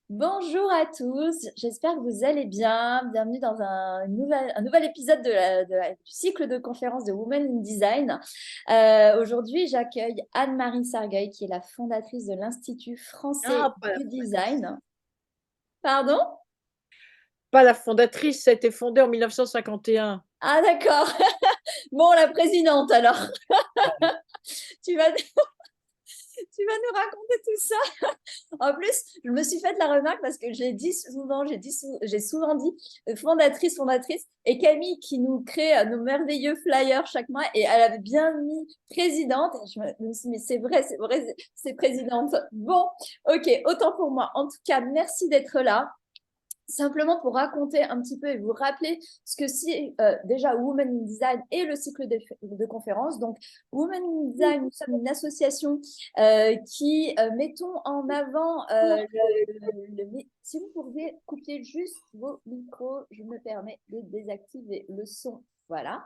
Bonjour à tous, j'espère que vous allez bien. Bienvenue dans un nouvel épisode du cycle de conférences de Women in Design. Aujourd'hui, j'accueille Anne-Marie Sargueil, qui est la fondatrice de l'Institut français Ah, pas la du fondatrice. design. Pardon? Pas la fondatrice, ça a été fondé en 1951. Ah d'accord. Bon, la présidente alors. Tu vas, tu vas nous raconter tout ça. En plus, je me suis fait la remarque parce que j'ai souvent dit fondatrice, et Camille qui nous crée nos merveilleux flyers chaque mois, et elle avait bien mis présidente. Et je me suis dit, mais c'est vrai, c'est présidente. Bon, ok, autant pour moi. En tout cas, merci d'être là. Simplement pour raconter un petit peu et vous rappeler ce que c'est déjà Women in Design et le cycle de conférences. Donc, Women in Design, nous sommes une association qui mettons en avant Si vous pouviez couper juste vos micros, je me permets de désactiver le son. Voilà.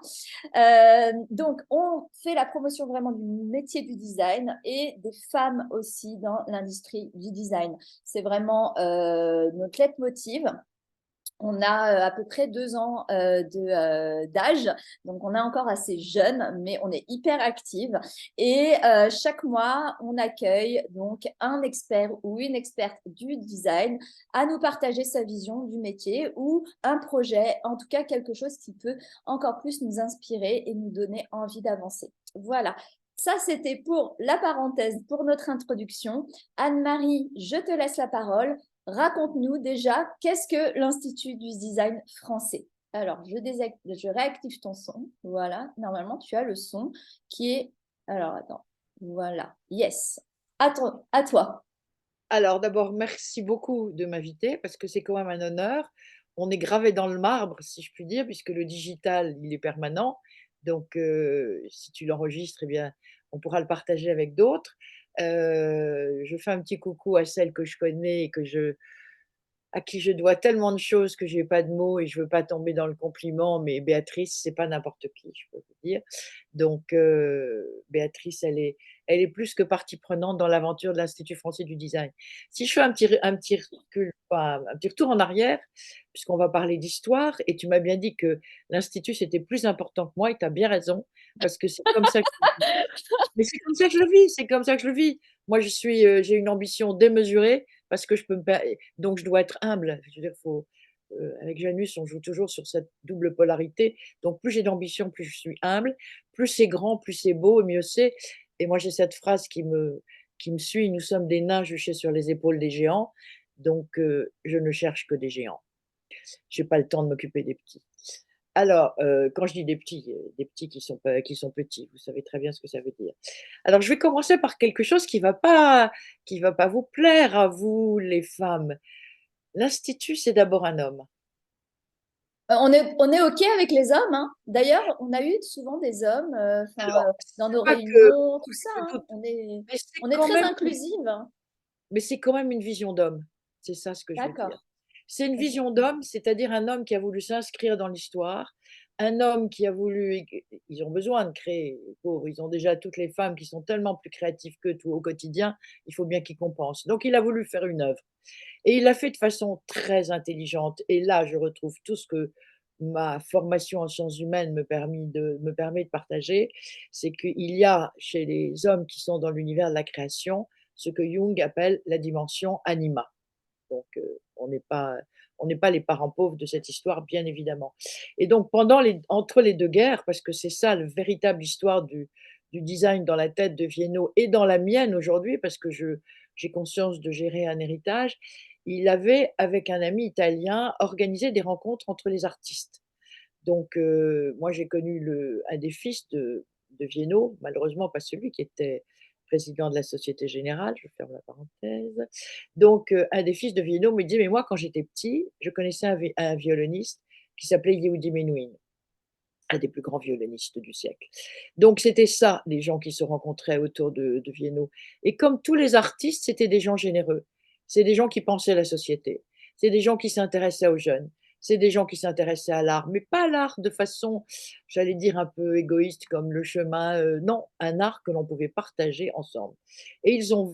Donc, on fait la promotion vraiment du métier du design et des femmes aussi dans l'industrie du design. C'est vraiment notre leitmotiv. On a à peu près 2 ans d'âge, donc on est encore assez jeune, mais on est hyper active. Et chaque mois, on accueille donc un expert ou une experte du design à nous partager sa vision du métier ou un projet, en tout cas quelque chose qui peut encore plus nous inspirer et nous donner envie d'avancer. Voilà. Ça, c'était pour la parenthèse, pour notre introduction. Anne-Marie, je te laisse la parole. Raconte-nous déjà, qu'est-ce que l'Institut du design français? Alors, je réactive ton son. Voilà, normalement, tu as le son qui est... Alors, attends. Voilà. Yes. À toi. Alors d'abord, merci beaucoup de m'inviter parce que c'est quand même un honneur. On est gravé dans le marbre, si je puis dire, puisque le digital, il est permanent. Donc, si tu l'enregistres, eh bien, on pourra le partager avec d'autres. Je fais un petit coucou à celles que je connais et à qui je dois tellement de choses que j'ai pas de mots et je veux pas tomber dans le compliment, mais Béatrice, c'est pas n'importe qui, je peux vous dire. Donc, Béatrice, elle est plus que partie prenante dans l'aventure de l'Institut français du design. Si je fais un petit recul, pas un petit retour en arrière, puisqu'on va parler d'histoire, et tu m'as bien dit que l'Institut, c'était plus important que moi, et tu as bien raison, parce que c'est comme ça que mais c'est comme ça que je le vis, c'est comme ça que je le vis. Moi, j'ai une ambition démesurée parce que je peux me per donc je dois être humble. Je veux dire, faut, avec Janus, on joue toujours sur cette double polarité. Donc plus j'ai d'ambition, plus je suis humble, plus c'est grand, plus c'est beau et mieux c'est. Et moi, j'ai cette phrase qui me suit: «Nous sommes des nains juchés sur les épaules des géants», donc je ne cherche que des géants. J'ai pas le temps de m'occuper des petits. Alors, quand je dis des petits qui sont petits, vous savez très bien ce que ça veut dire. Alors je vais commencer par quelque chose qui va pas vous plaire à vous les femmes. L'institut, c'est d'abord un homme. On est OK avec les hommes, hein. D'ailleurs, on a eu souvent des hommes Alors, dans c'est nos pas que réunions, tout ça, je hein. doute, mais On est très inclusive, hein. c'est quand même une vision d'homme. C'est ça ce que je veux dire. D'accord. C'est une OK. vision d'homme, c'est-à-dire un homme qui a voulu s'inscrire dans l'histoire, un homme qui a voulu ils ont besoin de créer, les pauvres, ils ont déjà toutes les femmes qui sont tellement plus créatives qu'eux tout au quotidien, il faut bien qu'ils compensent. Donc il a voulu faire une œuvre et il l'a fait de façon très intelligente et là, je retrouve tout ce que ma formation en sciences humaines me permet de partager, c'est qu'il y a chez les hommes qui sont dans l'univers de la création, ce que Jung appelle la dimension anima. Donc, on n'est pas les parents pauvres de cette histoire, bien évidemment. Et donc entre les 2 guerres, parce que c'est ça le véritable histoire du design dans la tête de Viennot et dans la mienne aujourd'hui, parce que j'ai conscience de gérer un héritage. Il avait, avec un ami italien, organisé des rencontres entre les artistes. Donc, moi j'ai connu un des fils de Viennot, malheureusement pas celui qui était président de la Société Générale, je ferme la parenthèse. Donc, un des fils de Viennot me dit: «Mais moi quand j'étais petit, je connaissais un violoniste qui s'appelait Yehudi Menuhin, un des plus grands violonistes du siècle». Donc c'était ça, les gens qui se rencontraient autour de Viennot et comme tous les artistes, c'était des gens généreux. C'est des gens qui pensaient la société. C'est des gens qui s'intéressaient aux jeunes. C'est des gens qui s'intéressaient à l'art, mais pas l'art de façon, j'allais dire, un peu égoïste comme le chemin, non, un art que l'on pouvait partager ensemble et ils ont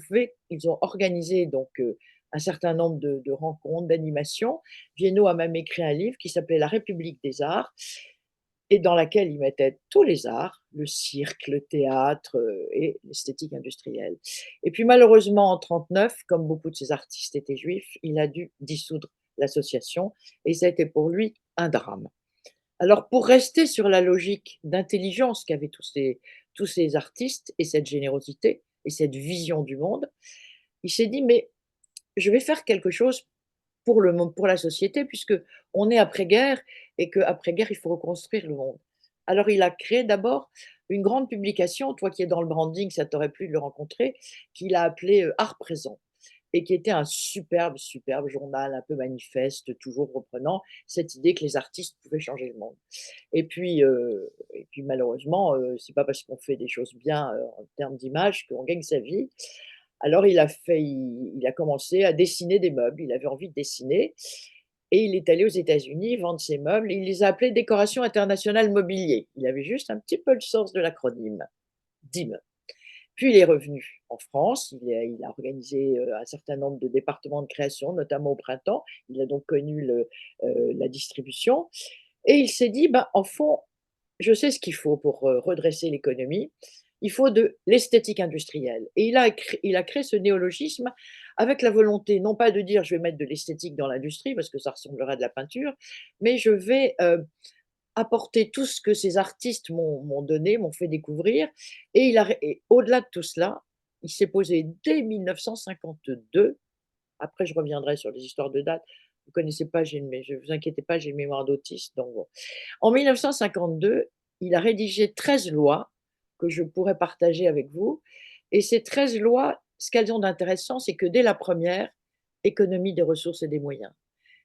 organisé donc, un certain nombre de rencontres, d'animations. Viennot a même écrit un livre qui s'appelait La République des arts et dans laquelle il mettait tous les arts, le cirque, le théâtre, et l'esthétique industrielle. Et puis malheureusement en 39, comme beaucoup de ces artistes étaient juifs, il a dû dissoudre l'association et ça a été pour lui un drame. Alors pour rester sur la logique d'intelligence qu'avaient tous ces artistes et cette générosité et cette vision du monde, il s'est dit: «Mais je vais faire quelque chose pour le monde, pour la société, puisque on est après-guerre et qu'après-guerre, il faut reconstruire le monde». Alors il a créé d'abord une grande publication, toi qui es dans le branding, ça t'aurait plu de le rencontrer, qu'il a appelé, Art Présent et qui était un superbe, superbe journal un peu manifeste, toujours reprenant cette idée que les artistes pouvaient changer le monde. Et puis malheureusement, c'est pas parce qu'on fait des choses bien, en termes d'image qu'on gagne sa vie. Alors il a commencé à dessiner des meubles, il avait envie de dessiner et il est allé aux États-Unis vendre ses meubles. Il les a appelés Décoration internationale mobilier. Il avait juste un petit peu le sens de l'acronyme, DIM. Puis il est revenu en France, il a organisé, un certain nombre de départements de création, notamment au printemps. Il a donc connu la distribution et il s'est dit: «Ben, en fond, je sais ce qu'il faut pour, redresser l'économie. Il faut de l'esthétique industrielle» et il a créé ce néologisme avec la volonté non pas de dire: «Je vais mettre de l'esthétique dans l'industrie» parce que ça ressemblerait à de la peinture, mais je vais, apporter tout ce que ces artistes m'ont donné, m'ont fait découvrir et au-delà de tout cela, il s'est posé dès 1952. Après je reviendrai sur les histoires de dates. Vous connaissez pas, je vous inquiétez pas, j'ai une mémoire d'autiste donc bon. En 1952, il a rédigé 13 lois que je pourrais partager avec vous et ces 13 lois, ce qu'elles ont d'intéressant, c'est que dès la première, économie des ressources et des moyens.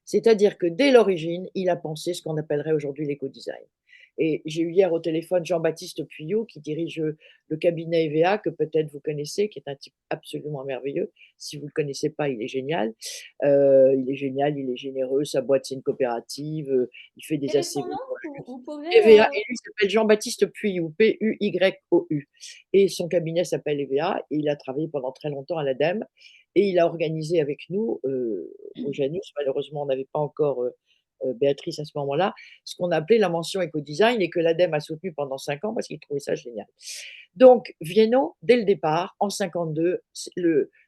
C'est-à-dire que dès l'origine, il a pensé ce qu'on appellerait aujourd'hui l'éco-design. Et j'ai eu hier au téléphone Jean-Baptiste Puyot qui dirige, le cabinet EVA que peut-être vous connaissez, qui est un type absolument merveilleux. Si vous ne le connaissez pas, il est génial. Il est génial, il est généreux, sa boîte c'est une coopérative, il fait des Quel est son ACV nom? pour la lutte. Vous pouvez. EVA et lui il s'appelle Jean-Baptiste Puyou, Puyou et son cabinet s'appelle EVA et il a travaillé pendant très longtemps à l'ADEME et il a organisé avec nous, au Janus, malheureusement on n'avait pas encore, Béatrice à ce moment-là, ce qu'on appelait la mention éco-design et que l'ADEME a soutenu pendant 5 ans parce qu'il trouvait ça génial. Donc Viennot, dès le départ, en 52,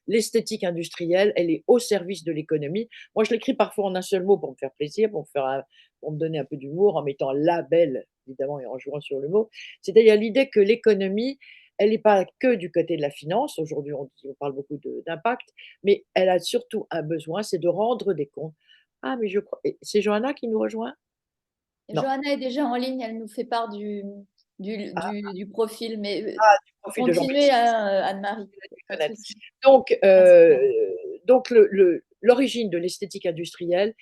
l'esthétique industrielle, elle est au service de l'économie. Moi, je l'écris parfois en un seul mot pour me faire plaisir, pour me donner un peu d'humour en mettant «label» évidemment et en jouant sur le mot. C'est-à-dire l'idée que l'économie, elle n'est pas que du côté de la finance. Aujourd'hui, on parle beaucoup d'impact, mais elle a surtout un besoin, c'est de rendre des comptes. Ah, mais je crois c'est Johanna qui nous rejoint? Non. Johanna est déjà en ligne, elle nous fait part du profil, mais Du profil de continuez, Jean-Baptiste. Anne-Marie, pas de Connaître. souci. Donc, Merci bien. l'origine de l'esthétique industrielle,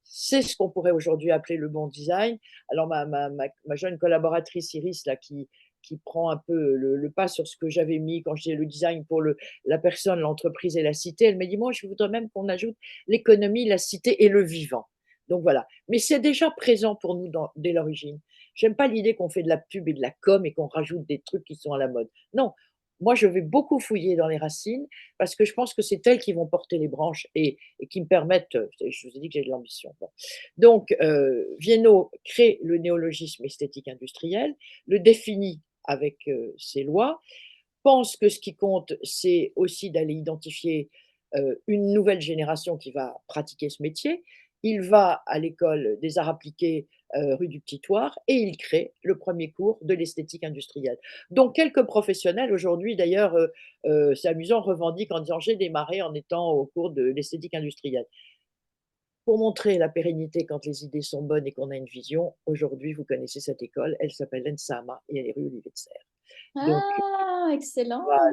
c'est ce qu'on pourrait aujourd'hui appeler le bon design. Alors ma jeune collaboratrice Iris là qui prend un peu le pas sur ce que j'avais mis quand je disais le design pour la personne, l'entreprise et la cité, elle m'a dit: «Moi, je voudrais même qu'on ajoute l'économie, la cité et le vivant». Donc voilà, mais c'est déjà présent pour nous dès l'origine. J'aime pas l'idée qu'on fait de la pub et de la com et qu'on rajoute des trucs qui sont à la mode. Non, moi je vais beaucoup fouiller dans les racines parce que je pense que c'est elles qui vont porter les branches et qui me permettent, je vous ai dit que j'ai de l'ambition, bon. Donc Viennot crée le néologisme esthétique industriel, le définit avec, ses lois, pense que ce qui compte, c'est aussi d'aller identifier, une nouvelle génération qui va pratiquer ce métier. Il va à l'école des arts appliqués, rue du Petit Thouars et il crée le premier cours de l'esthétique industrielle. Donc quelques professionnels aujourd'hui d'ailleurs, c'est amusant, revendiquent en disant: «J'ai démarré en étant au cours de l'esthétique industrielle». Pour montrer la pérennité quand les idées sont bonnes et qu'on a une vision, aujourd'hui vous connaissez cette école, elle s'appelle l'ENSAMA et elle est rue Olivier de Serres. Donc Ah, excellent. voilà.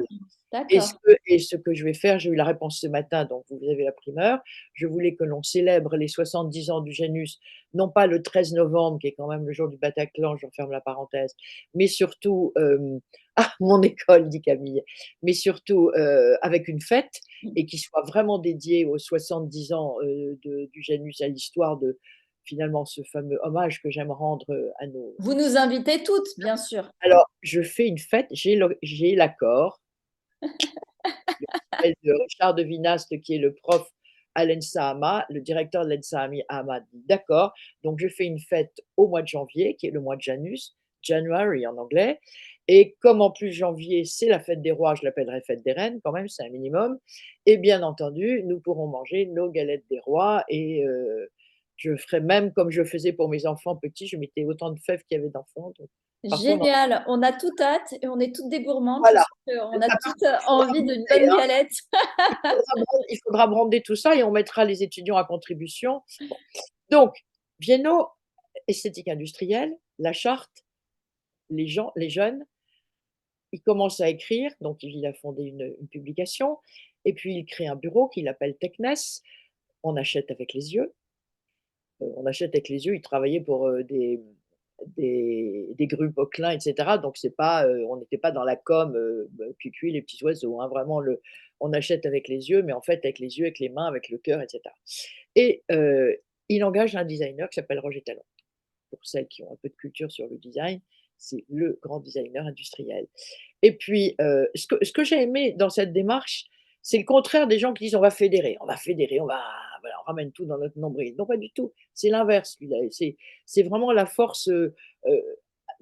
Et ce D'accord. que et ce que je vais faire, j'ai eu la réponse ce matin, donc vous avez la primeur. Je voulais que l'on célèbre les 70 ans du Janus, non pas le 13 novembre, qui est quand même le jour du Bataclan, je referme la parenthèse, mais surtout, ah mon école, dit Camille, mais surtout, avec une fête et qui soit vraiment dédiée aux 70 ans, du Janus, à l'histoire de finalement ce fameux hommage que j'aime rendre, à nos. Vous nous invitez toutes, bien sûr. Alors je fais une fête, j'ai l'accord. Le de Richard de Vinast, qui est le prof à l'ENSA-AMA. Le directeur de l'ENSA-AMA dit d'accord, donc je fais une fête au mois de janvier, qui est le mois de Janus, January en anglais. Et comme en plus janvier, c'est la fête des rois, je l'appellerai fête des reines quand même, c'est un minimum. Et bien entendu, nous pourrons manger nos galettes des rois et je ferai même comme je faisais pour mes enfants petits, je mettais autant de fèves qu'il y avait d'enfants. Donc, parfois, on en Génial. On a toute hâte et on est toutes des gourmandes. Je suis voilà. sûre qu'on Ça, a par toutes contre, il faudra envie d'une brander, bonne hein. galette. Il faudra brander tout ça et on mettra les étudiants à contribution. Bon. Donc, Viennot, esthétique industrielle, la charte, les jeunes, il commence à écrire, donc il a fondé une publication, et puis il crée un bureau qu'il appelle Techness. On achète avec les yeux. On achète avec les yeux. Il travaillait pour des grues Poquelin, etc. Donc c'est pas, on n'était pas dans la com, cuicui, les petits oiseaux. Hein, vraiment, on achète avec les yeux, mais en fait avec les yeux, avec les mains, avec le cœur, etc. Et il engage un designer qui s'appelle Roger Talon. Pour celles qui ont un peu de culture sur le design, c'est le grand designer industriel. Et puis, ce que j'ai aimé dans cette démarche, c'est le contraire des gens qui disent: «On va fédérer, on va fédérer, on va voilà, on ramène tout dans notre nombril». Non, pas du tout, c'est l'inverse lui là, c'est vraiment la force,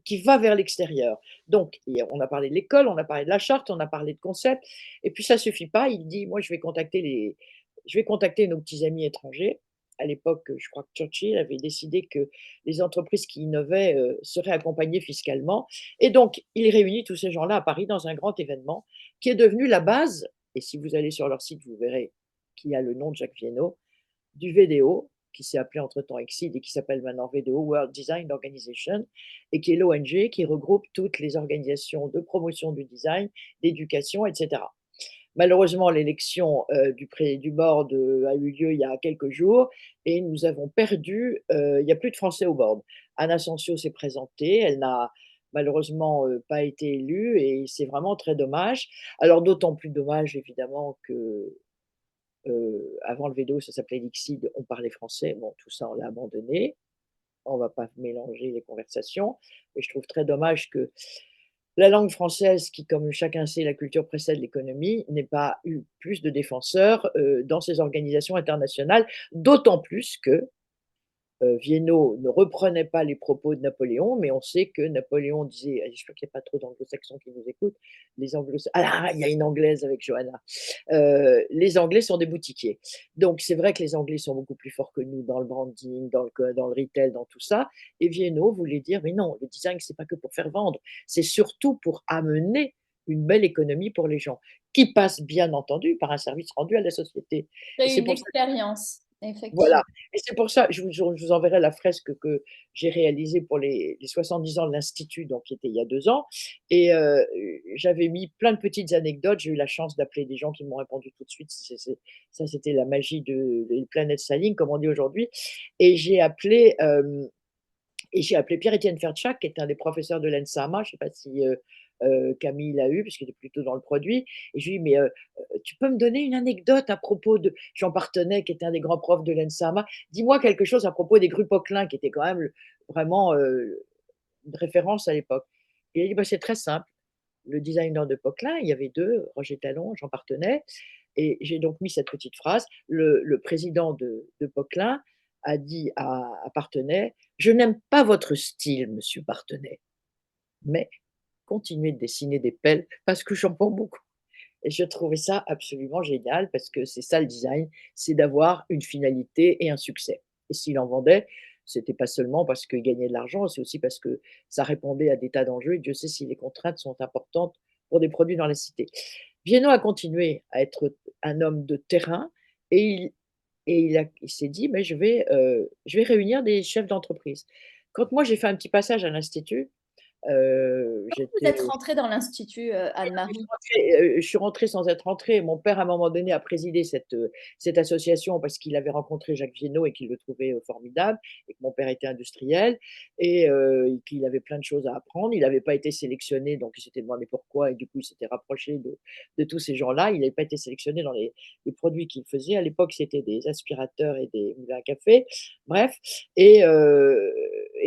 qui va vers l'extérieur. Donc on a parlé de l'école, on a parlé de la charte, on a parlé de concept et puis ça suffit pas, il dit: «Moi je vais contacter nos petits amis étrangers». À l'époque, je crois que Churchill avait décidé que les entreprises qui innovaient, seraient accompagnées fiscalement et donc il réunit tous ces gens-là à Paris dans un grand événement qui est devenu la base et si vous allez sur leur site, vous verrez qu'il y a le nom de Jacques Viennot, du VDO, qui s'est appelé entre-temps Exceed et qui s'appelle maintenant VDO, World Design Organization, et qui est l'ONG qui regroupe toutes les organisations de promotion du design, d'éducation, etc. Malheureusement, l'élection du board a eu lieu il y a quelques jours et nous avons perdu, il n'y a plus de Français au board. Anne Asensio s'est présentée, elle n'a malheureusement pas été élue et c'est vraiment très dommage. Alors d'autant plus dommage évidemment que avant le VDO, ça s'appelait l'ICSID, on parlait français. Bon, tout ça, on l'a abandonné. On ne va pas mélanger les conversations. Et je trouve très dommage que la langue française, qui, comme chacun sait, la culture précède l'économie, n'ait pas eu plus de défenseurs dans ces organisations internationales. D'autant plus que Viennot ne reprenait pas les propos de Napoléon, mais on sait que Napoléon disait, je crois qu'il n'y a pas trop d'anglo-saxons qui nous écoutent, les anglo ah, il y a une anglaise avec Johanna. Les Anglais sont des boutiquiers. Donc c'est vrai que les Anglais sont beaucoup plus forts que nous dans le branding, dans le retail, dans tout ça. Et Viennot voulait dire, mais non, le design, c'est pas que pour faire vendre, c'est surtout pour amener une belle économie pour les gens, qui passe bien entendu par un service rendu à la société. Et C'est c'est une pour ça expérience, voilà, effectivement. et c'est pour ça, je vous enverrai la fresque que j'ai réalisée pour les 70 ans de l'Institut, donc qui était il y a 2 ans et j'avais mis plein de petites anecdotes. J'ai eu la chance d'appeler des gens qui m'ont répondu tout de suite. Ça, c'était la magie des planètes s'alignent, comme on dit aujourd'hui et j'ai appelé Pierre-Étienne Fertschak, qui est un des professeurs de l'ENSAMA. Je ne sais pas si, Camille l'a eu, puisqu'il était plutôt dans le produit et je lui dis: «Mais, tu peux me donner une anecdote à propos de» Jean Partenay, qui était un des grands profs de l'ENSAMA. «Dis-moi quelque chose à propos des grues Poquelin», qui étaient quand même vraiment, une référence à l'époque. Il a dit: «Bah, c'est très simple. Le designer de Poquelin, il y avait 2, Roger Talon, Jean Partenay» et j'ai donc mis cette petite phrase. Le président de Poquelin a dit à Partenay: «Je n'aime pas votre style, monsieur Partenay, mais continuez de dessiner des pelles parce que j'en vends beaucoup». Et je trouvais ça absolument génial parce que c'est ça le design, c'est d'avoir une finalité et un succès. Et s'il en vendait, c'était pas seulement parce qu'il gagnait de l'argent, c'est aussi parce que ça répondait à des tas d'enjeux et Dieu sait si les contraintes sont importantes pour des produits dans la cité. Viennot a continué à être un homme de terrain et il s'est dit: «Mais je vais réunir des chefs d'entreprise». Quand moi j'ai fait un petit passage à l'institut, Vous êtes j'étais rentrée dans l'Institut, Anne-Marie. je suis rentrée sans être rentrée. Mon père, à un moment donné, a présidé cette association parce qu'il avait rencontré Jacques Viennot et qu'il le trouvait, formidable et que mon père était industriel et qu'il avait plein de choses à apprendre. Il n'avait pas été sélectionné, donc il s'était demandé pourquoi et du coup, il s'était rapproché de tous ces gens-là. Il n'avait pas été sélectionné dans les produits qu'il faisait. À l'époque, c'était des aspirateurs et des moulins à café, bref et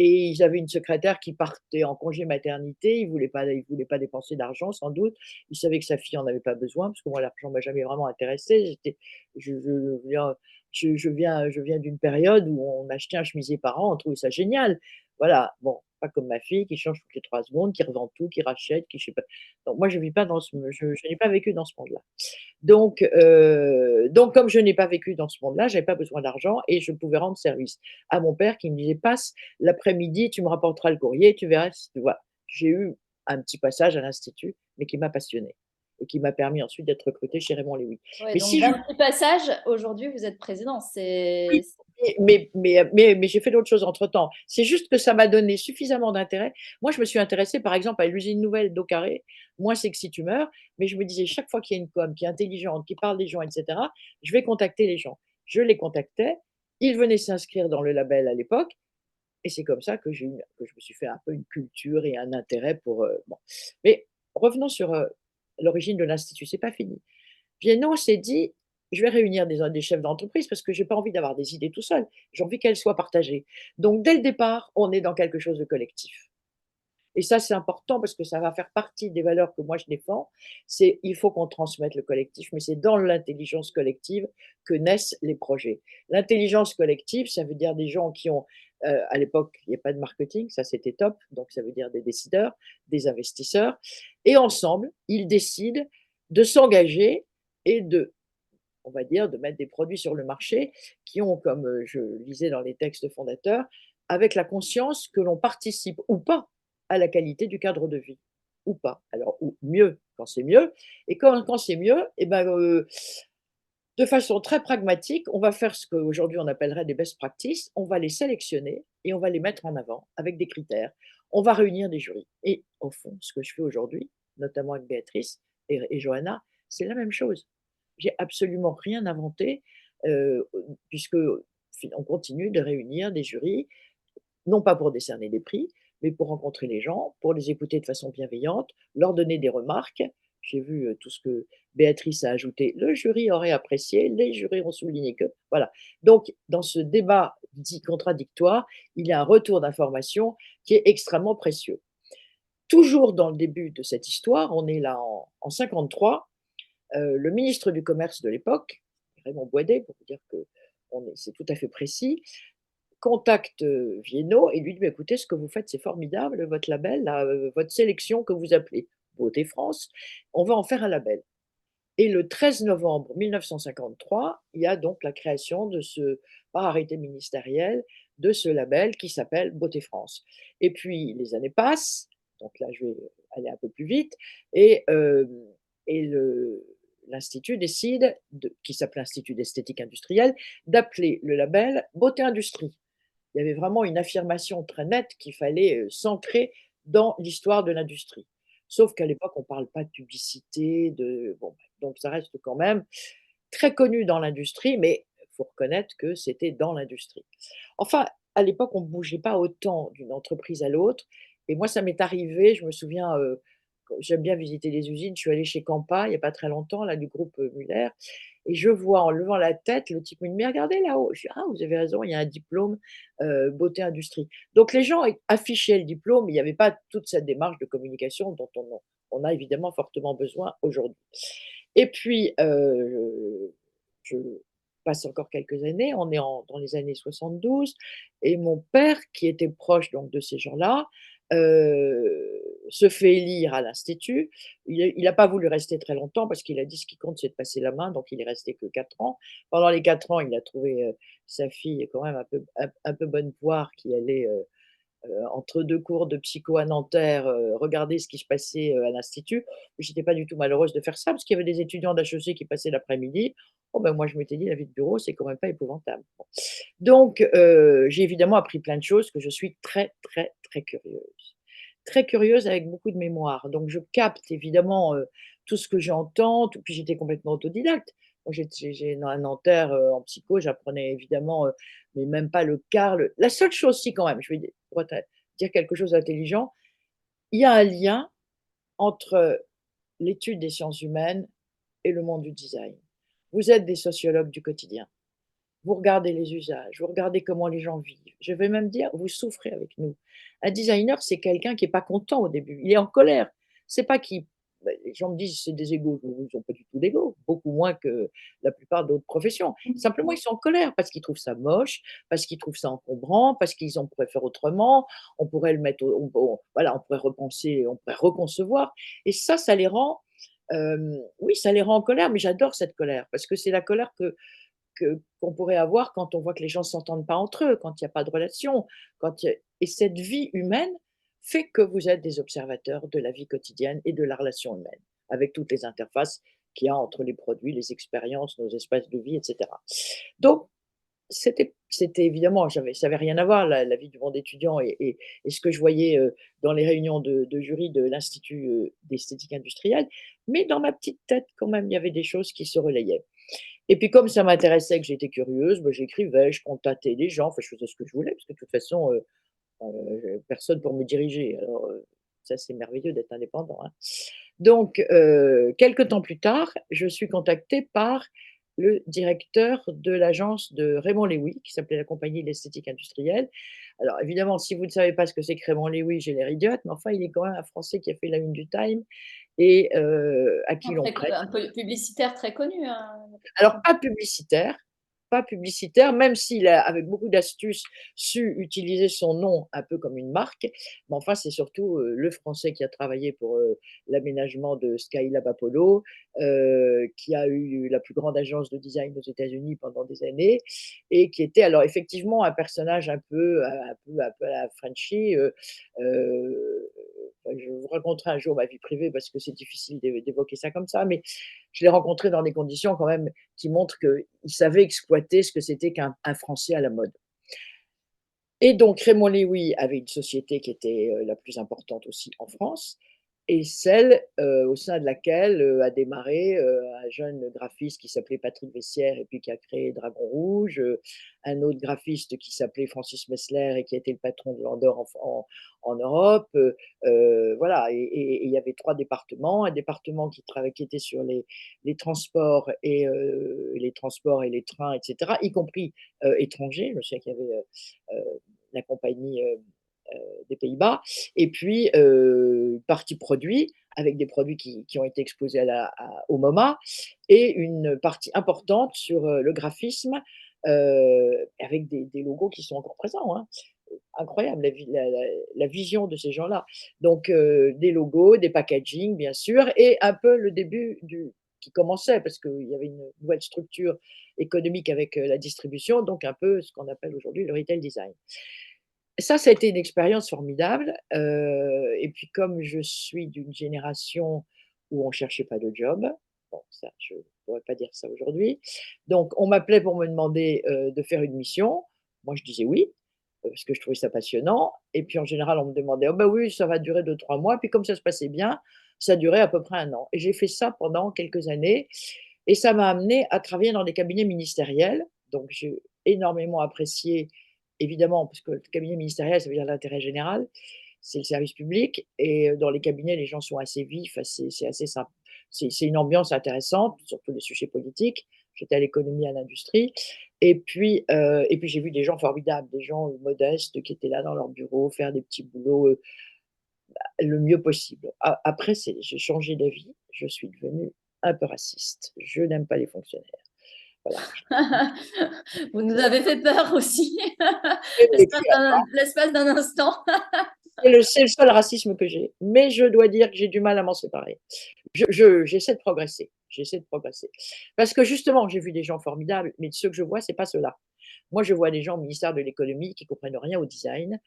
ils avaient une secrétaire qui partait en congé maternité, il voulait pas dépenser d'argent sans doute. Il savait que sa fille en avait pas besoin parce que moi l'argent m'a jamais vraiment intéressée. Je viens d'une période où on achetait un chemisier par an, on trouvait ça génial. Voilà, bon, pas comme ma fille qui change toutes les 3 secondes, qui revend tout, qui rachète, qui je sais pas. Donc moi je vis pas dans ce je n'ai pas vécu dans ce monde-là. Donc comme je n'ai pas vécu dans ce monde-là, j'avais pas besoin d'argent et je pouvais rendre service à mon père qui me disait: «Passe l'après-midi, tu me rapporteras le courrier, tu verras si» voilà. J'ai eu un petit passage à l'institut, mais qui m'a passionnée et qui m'a permis ensuite d'être recrutée chez Raymond Lévy. Ouais, Mais donc si je 26 passages, aujourd'hui, vous êtes président. Oui, mais j'ai fait d'autres choses entre-temps. C'est juste que ça m'a donné suffisamment d'intérêt. Moi, je me suis intéressée, par exemple, à l'usine nouvelle d'Eau Carrée, Moins sexy tumeur, mais je me disais chaque fois qu'il y a une com qui est intelligente, qui parle des gens et cetera, je vais contacter les gens. Je les contactais, ils venaient s'inscrire dans le label à l'époque et c'est comme ça que je me suis fait un peu une culture et un intérêt pour, bon. Mais revenons sur, l'origine de l'institut, c'est pas fini. Viennot s'est dit: «Je vais réunir des chefs d'entreprise parce que j'ai pas envie d'avoir des idées tout seul, j'ai envie qu'elles soient partagées». Donc dès le départ, on est dans quelque chose de collectif et ça, c'est important parce que ça va faire partie des valeurs que moi je défends. C'est il faut qu'on transmette le collectif, mais c'est dans l'intelligence collective que naissent les projets. L'intelligence collective, ça veut dire des gens qui ont, à l'époque, il y a pas de marketing, ça c'était top, donc ça veut dire des décideurs, des investisseurs et ensemble, ils décident de s'engager et de on va dire, de mettre des produits sur le marché qui ont, comme, je lisais dans les textes fondateurs, avec la conscience que l'on participe ou pas à la qualité du cadre de vie, ou pas. Alors ou mieux quand c'est mieux et quand c'est mieux et ben, de façon très pragmatique, on va faire ce qu'aujourd'hui on appellerait des best practices, on va les sélectionner et on va les mettre en avant avec des critères. On va réunir des jurys et au fond, ce que je fais aujourd'hui, notamment avec Béatrice et Johanna, c'est la même chose. J'ai absolument rien inventé, puisque on continue de réunir des jurys, non pas pour décerner des prix, mais pour rencontrer les gens, pour les écouter de façon bienveillante, leur donner des remarques. J'ai vu, tout ce que Béatrice a ajouté. Le jury aurait apprécié, les jurys ont souligné que voilà. Donc dans ce débat dit contradictoire, il y a un retour d'information qui est extrêmement précieux. Toujours dans le début de cette histoire, on est là en 53, le ministre du commerce de l'époque, Raymond Boidet, pour vous dire que c'est tout à fait précis, contacte, Viennot et lui dit: «Bah, écoutez, ce que vous faites, c'est formidable, votre label là, votre sélection que vous appelez Beauté France, on va en faire un label» et le 13 novembre 1953, il y a donc la création de ce par arrêté ministériel, de ce label qui s'appelle Beauté France et puis les années passent, donc là, je vais aller un peu plus vite et hem et l'institut décide qui s'appelle Institut d'esthétique industrielle, d'appeler le label Beauté Industrie. Il y avait vraiment une affirmation très nette qu'il fallait, s'ancrer dans l'histoire de l'industrie. Sauf qu'à l'époque, on ne parle pas de publicité, de bon, donc ça reste quand même très connu dans l'industrie, mais il faut reconnaître que c'était dans l'industrie. Enfin, à l'époque, on ne bougeait pas autant d'une entreprise à l'autre et moi, ça m'est arrivé, je me souviens, j'aime bien visiter les usines, je suis allée chez Campa il n'y a pas très longtemps, là, du groupe, Muller et je vois en levant la tête, le type me dit: «Mais regardez là-haut». Je dis: «Ah, vous avez raison, il y a un diplôme, beauté industrie». Donc les gens affichaient le diplôme, mais il n'y avait pas toute cette démarche de communication dont on a évidemment fortement besoin aujourd'hui. Et puis, je passe encore quelques années, on est dans les années 72 et mon père qui était proche donc de ces gens-là, se fait élire à l'institut. Il a pas voulu rester très longtemps parce qu'il a dit: «Ce qui compte, c'est de passer la main», donc il est resté que 4 ans. Pendant les 4 ans, il a trouvé, sa fille quand même un peu bonne poire qui allait, entre 2 cours de psycho à Nanterre, regarder ce qui se passait, à l'institut. J'étais pas du tout malheureuse de faire ça parce qu'il y avait des étudiants d'HEC qui passaient l'après-midi. Oh ben, moi je m'étais dit: «La vie de bureau, c'est quand même pas épouvantable». Bon. Donc j'ai évidemment appris plein de choses que je suis très, très, très curieuse. Très curieuse avec beaucoup de mémoire. Donc je capte évidemment, tout ce que j'entends, tout puis j'étais complètement autodidacte. Moi j'ai dans à Nanterre, en psycho, j'apprenais évidemment, mais même pas le quart, la seule chose si quand même, je vais pour te dire quelque chose d'intelligent, il y a un lien entre l'étude des sciences humaines et le monde du design. Vous êtes des sociologues du quotidien. vous regardez les usages, vous regardez comment les gens vivent. Je vais même dire, vous souffrez avec nous. Un designer, c'est quelqu'un qui est pas content au début, il est en colère. C'est pas qu'il bah, les gens me disent: «C'est des égos». Ils ont pas du tout d'ego, beaucoup moins que la plupart d'autres professions. Simplement, ils sont en colère parce qu'ils trouvent ça moche, parce qu'ils trouvent ça encombrant, parce qu'ils en pourraient faire autrement. On pourrait le mettre voilà, on pourrait repenser, on pourrait reconcevoir et ça les rend, oui, ça les rend en colère, mais j'adore cette colère parce que c'est la colère qu'on pourrait avoir quand on voit que les gens ne s'entendent pas entre eux, quand il y a pas de relation, quand il y a et cette vie humaine fait que vous êtes des observateurs de la vie quotidienne et de la relation humaine, avec toutes les interfaces qu'il y a entre les produits, les expériences, nos espaces de vie et cetera. Donc c'était évidemment, ça avait rien à voir la vie du monde étudiant et ce que je voyais, dans les réunions de jury de l'Institut, d'esthétique industrielle, mais dans ma petite tête quand même, il y avait des choses qui se relayaient. Et puis comme ça m'intéressait, que j'étais curieuse, bah, j'écrivais, je contactais les gens, enfin je faisais ce que je voulais parce que de toute façon, j'avais personne pour me diriger. Alors, ça c'est merveilleux d'être indépendant, hein. Donc, quelque temps plus tard, je suis contactée par le directeur de l'agence de Raymond Lévy, qui s'appelait la Compagnie de l'esthétique industrielle. Alors évidemment, si vous ne savez pas ce que c'est que Raymond Lévy, j'ai l'air idiote, mais enfin il est quand même un Français qui a fait la une du Time et à qui l'on prête. Un peu publicitaire très connu, hein. Alors pas publicitaire, même s'il a, avec beaucoup d'astuces, su utiliser son nom un peu comme une marque. Mais enfin, c'est surtout, le Français qui a travaillé pour, l'aménagement de Skylab Apollo, qui a eu la plus grande agence de design aux États-Unis pendant des années et qui était alors effectivement un personnage un peu à la Frenchy, je vous raconterai un jour ma vie privée parce que c'est difficile d'évoquer ça comme ça, mais je l'ai rencontré dans des conditions quand même qui montrent qu'il savait exploiter ce que c'était qu'un Français à la mode. Et donc Raymond Lévy avait une société qui était, la plus importante aussi en France et celle, au sein de laquelle, a démarré, un jeune graphiste qui s'appelait Patrick Vessière et puis qui a créé Dragon Rouge, un autre graphiste qui s'appelait Francis Messler et qui a été le patron de Landor en Europe, voilà et il y avait 3 départements. Un département qui était sur les transports et les trains et cetera, y compris, étrangers. Je sais qu'il y avait, la compagnie, des Pays-Bas et puis, partie produits avec des produits qui ont été exposés au MoMA et une partie importante sur, le graphisme, avec des logos qui sont encore présents, hein. Incroyable la vision de ces gens-là. Donc, des logos, des packaging bien sûr et un peu le début du qui commençait parce qu'il y avait une nouvelle structure économique avec, la distribution, donc un peu ce qu'on appelle aujourd'hui le retail design. Ça a été une expérience formidable, et puis comme je suis d'une génération où on cherchait pas de job, bon ça je pourrais pas dire ça aujourd'hui, donc on m'appelait pour me demander, de faire une mission. Moi je disais oui, parce que je trouvais ça passionnant et puis en général on me demandait: «Oh bah oui, ça va durer 2 3 mois», puis comme ça se passait bien, ça durait à peu près 1 an et j'ai fait ça pendant quelques années et ça m'a amenée à travailler dans des cabinets ministériels, donc j'ai énormément apprécié. Évidemment, parce que le cabinet ministériel, ça veut dire l'intérêt général, c'est le service public et dans les cabinets, les gens sont assez vifs, c'est assez sympa. C'est une ambiance intéressante, surtout les sujets politiques. J'étais à l'économie, à l'industrie et puis j'ai vu des gens formidables, des gens, modestes qui étaient là dans leur bureau, faire des petits boulots, le mieux possible. A après j'ai changé d'avis, je suis devenue un peu raciste. Je n'aime pas les fonctionnaires. Voilà. Vous nous avez fait peur aussi, Et l'espace d'un instant. c'est le seul racisme que j'ai, mais je dois dire que j'ai du mal à m'en séparer. J'essaie de progresser, j'essaie de progresser. Parce que justement, j'ai vu des gens formidables, mais ceux que je vois, c'est pas ceux-là. Moi, je vois des gens au ministère de l'économie qui comprennent rien au design,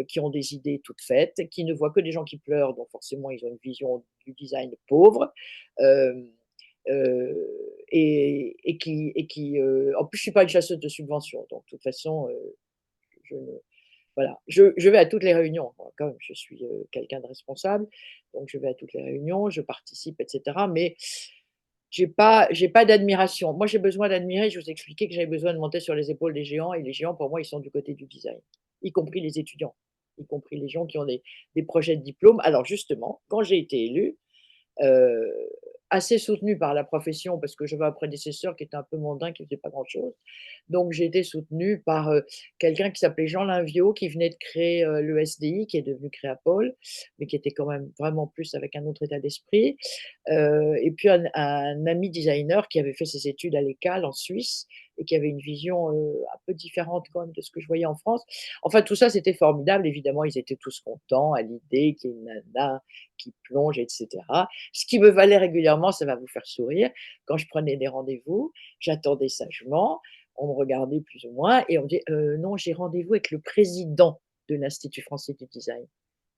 qui ont des idées toutes faites, qui ne voient que des gens qui pleurent, donc forcément ils ont une vision du design pauvre, hem, en plus je suis pas une chasseuse de subventions, donc de toute façon, je ne voilà, je vais à toutes les réunions, moi, quand même, je suis, quelqu'un de responsable, donc je vais à toutes les réunions, je participe et cetera, mais j'ai pas d'admiration. Moi, j'ai besoin d'admirer, je vous expliquais que j'avais besoin de monter sur les épaules des géants et les géants, pour moi, ils sont du côté du design, y compris les étudiants, y compris les gens qui ont des projets de diplôme. Alors justement, quand j'ai été élue, heu assez soutenue par la profession parce que j'avais un prédécesseur qui était un peu mondain, qui faisait pas grand-chose. Donc j'ai été soutenue par, quelqu'un qui s'appelait Jean Linviot, qui venait de créer, le SDI, qui est devenu Créapol, mais qui était quand même vraiment plus avec un autre état d'esprit. Et puis un ami designer qui avait fait ses études à l'ECAL en Suisse et qui avait une vision, un peu différente quand même de ce que je voyais en France. Enfin tout ça, c'était formidable. Évidemment, ils étaient tous contents à l'idée qu'il y ait une nana qui plonge et cetera. Ce qui me valait régulièrement, ça va vous faire sourire, quand je prenais des rendez-vous, j'attendais sagement, on me regardait plus ou moins et on me dit: Non, j'ai rendez-vous avec le président de l'Institut français du design».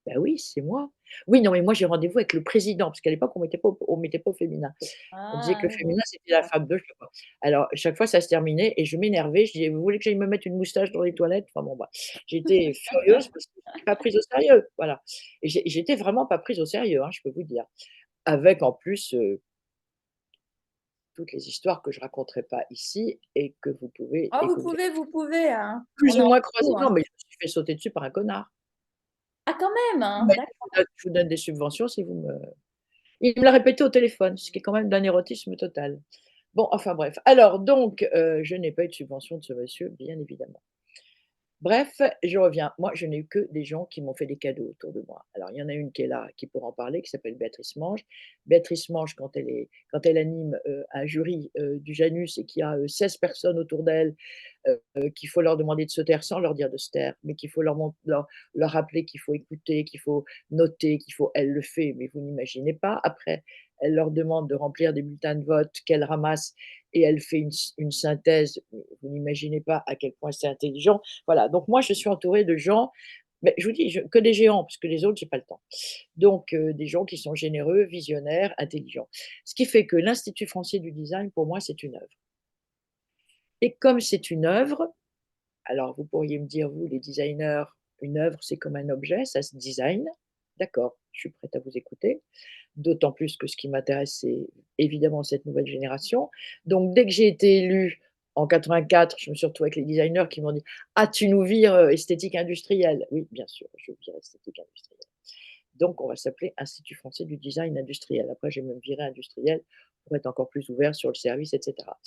«Bah oui, c'est moi». «Oui, non, mais moi j'ai rendez-vous avec le président», parce qu'à l'époque on mettait pas au féminin. On disait que Ah le oui. féminin, c'était la femme de je sais pas quoi. Alors chaque fois ça se terminait et je m'énervais, je disais: «Vous voulez que j'aille me mettre une moustache dans les toilettes?» Enfin bon, bah, j'étais furieuse parce que j'étais pas prise au sérieux, voilà. Et j'étais vraiment pas prise au sérieux, hein, je peux vous dire. Avec en plus, toutes les histoires que je raconterai pas ici et que vous pouvez Ah écouter. vous pouvez, hein. Plus On est ou moins entre croisées, nous, non, hein. mais je me suis fait sauter dessus par un connard. Ah quand même, hein? Ouais, D'accord. je vous donne des subventions si vous me il me l'a répété au téléphone, ce qui est quand même d'un érotisme total. Bon, enfin bref. Alors donc, je n'ai pas eu de subvention de ce monsieur, bien évidemment. Bref, je reviens. Moi, je n'ai eu que des gens qui m'ont fait des cadeaux autour de moi. Alors, il y en a une qui est là, qui pourra en parler, qui s'appelle Béatrice Mange. Béatrice Mange, quand elle anime, un jury, du Janus et qu'il y a, 16 personnes autour d'elle, qu'il faut leur demander de se taire sans leur dire de se taire, mais qu'il faut leur rappeler qu'il faut écouter, qu'il faut noter, elle le fait, mais vous n'imaginez pas. Après, elle leur demande de remplir des bulletins de vote qu'elle ramasse et elle fait une synthèse, mais vous n'imaginez pas à quel point c'est intelligent. Voilà, donc moi je suis entourée de gens, mais je vous dis, que des géants, parce que les autres, j'ai pas le temps. Donc des gens qui sont généreux, visionnaires, intelligents. Ce qui fait que l'Institut français du design, pour moi, c'est une œuvre. Et comme c'est une œuvre, alors vous pourriez me dire, vous, les designers, une œuvre, c'est comme un objet, ça se design. D'accord, je suis prête à vous écouter. D'autant plus que ce qui m'intéresse, c'est évidemment cette nouvelle génération. Donc dès que j'ai été élue en 84, je me suis retrouvée avec les designers qui m'ont dit: «Ah, tu nous vires, esthétique industrielle». Oui, bien sûr, je vire esthétique industrielle. Donc on va s'appeler Institut français du design industriel. Après, j'ai même viré industriel pour être encore plus ouvert sur le service et cetera.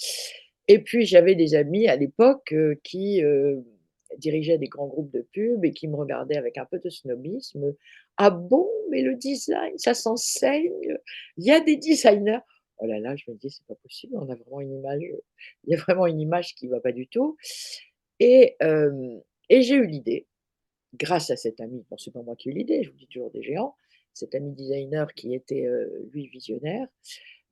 Et puis j'avais des amis à l'époque, qui, dirigeaient des grands groupes de pub et qui me regardaient avec un peu de snobisme. «Ah bon? Mais le design, ça s'enseigne? Il y a des designers?» Oh là là, je me dis: «C'est pas possible, on a vraiment une image, il y a vraiment une image qui va pas du tout». Et j'ai eu l'idée, grâce à cet ami, bon, c'est pas moi qui ai eu l'idée, je vous dis toujours des géants, cet ami designer qui était, lui visionnaire,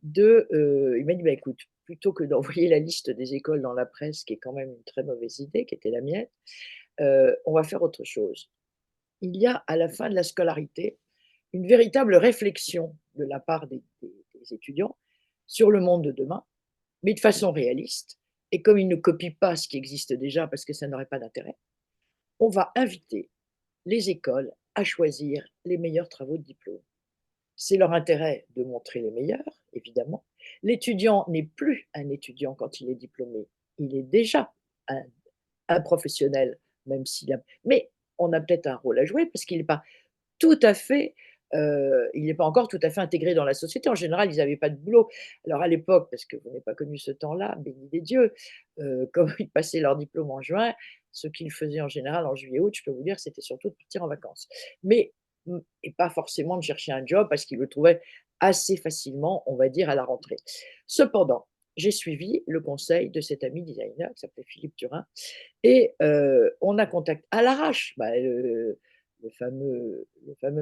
il m'a dit: «Bah, écoute, plutôt que d'envoyer la liste des écoles dans la presse, qui est quand même une très mauvaise idée, qui était la mienne, on va faire autre chose. Il y a à la fin de la scolarité, une véritable réflexion de la part des étudiants sur le monde de demain, mais de façon réaliste et comme ils ne copient pas ce qui existe déjà parce que ça n'aurait pas d'intérêt, on va inviter les écoles à choisir les meilleurs travaux de diplôme. C'est leur intérêt de montrer les meilleurs, évidemment. L'étudiant n'est plus un étudiant quand il est diplômé, il est déjà un professionnel, même s'il a mais on a peut-être un rôle à jouer parce qu'il n'est pas tout à fait, il n'est pas encore tout à fait intégré dans la société. En général, ils n'avaient pas de boulot. Alors à l'époque, parce que vous n'avez pas connu ce temps-là, béni des dieux, comme ils passaient leur diplôme en juin, ce qu'ils faisaient en général en juillet-août, je peux vous dire, c'était surtout de partir en vacances. Mais et pas forcément de chercher un job parce qu'ils le trouvaient assez facilement, on va dire, à la rentrée. Cependant, j'ai suivi le conseil de cet ami designer qui s'appelait Philippe Turin et on a contact à l'arrache, bah, le fameux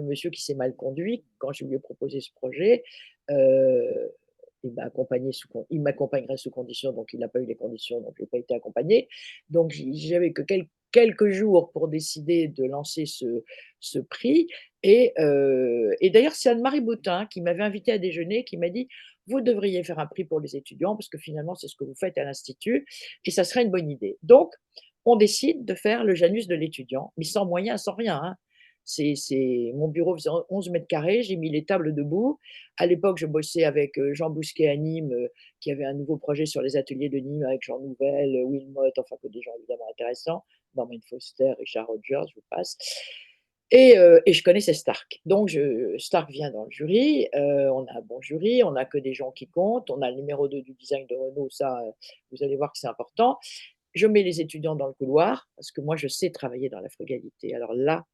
monsieur qui s'est mal conduit quand je lui ai proposé ce projet, heu, il m'accompagnerait sous condition, donc il n'a pas eu les conditions, donc je n'ai pas été accompagné. Donc j'avais que quelques jours pour décider de lancer ce prix et d'ailleurs, c'est Anne-Marie Boutin qui m'avait invitée à déjeuner, qui m'a dit: «Vous devriez faire un prix pour les étudiants parce que finalement, c'est ce que vous faites à l'institut et ça serait une bonne idée». Donc on décide de faire le Janus de l'étudiant, mais sans moyens, sans rien, hein. Mon bureau faisait 11 mètres carrés, j'ai mis les tables debout. À l'époque, je bossais avec, Jean Bousquet à Nîmes, qui avait un nouveau projet sur les ateliers de Nîmes avec Jean Nouvel, Wilmotte, enfin que des gens évidemment intéressants, Norman Foster, Richard Rogers, je vous passe. Et je connaissais Stark. Donc Stark vient dans le jury, on a un bon jury, on n'a que des gens qui comptent, on a le numéro 2 du design de Renault, ça, vous allez voir que c'est important. Je mets les étudiants dans le couloir, parce que moi je sais travailler dans la frugalité. Alors là,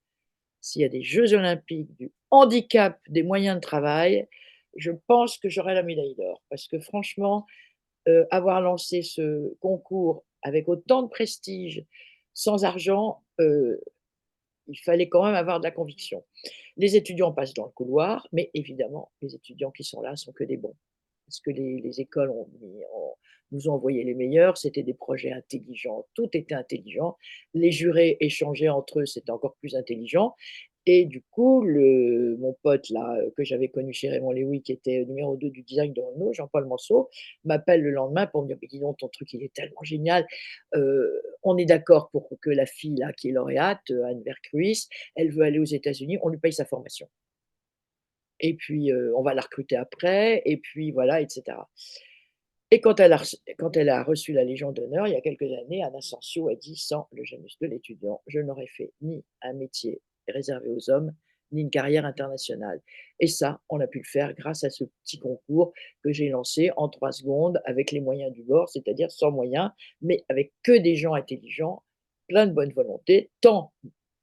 s'il y a des jeux olympiques, du handicap, des moyens de travail, je pense que j'aurai la médaille d'or. Parce que franchement, avoir lancé ce concours avec autant de prestige, sans argent, il fallait quand même avoir de la conviction. Les étudiants passent dans le couloir, mais évidemment, les étudiants qui sont là sont que des bons. Parce que les écoles nous ont envoyé les meilleurs, c'était des projets intelligents, tout était intelligent. Les jurés échangeaient entre eux, c'était encore plus intelligent. Et du coup, mon pote là, que j'avais connu chez Raymond Lévy, qui était numéro 2 du design de Renault, Jean-Paul Manceau, m'appelle le lendemain pour me dire: «Mais dis donc, ton truc, il est tellement génial. On est d'accord pour que la fille là, qui est lauréate, Anne Vercruis, elle veut aller aux États-Unis, on lui paye sa formation. Et puis, on va la recruter après et puis voilà, et cetera». Et quand elle a reçu la Légion d'honneur, il y a quelques années, Anne Asensio a dit: «Sans le Janus de l'étudiant, je n'aurais fait ni un métier réservé aux hommes, ni une carrière internationale». Et ça, on a pu le faire grâce à ce petit concours que j'ai lancé en 3 secondes avec les moyens du bord, c'est-à-dire sans moyens, mais avec que des gens intelligents, plein de bonne volonté,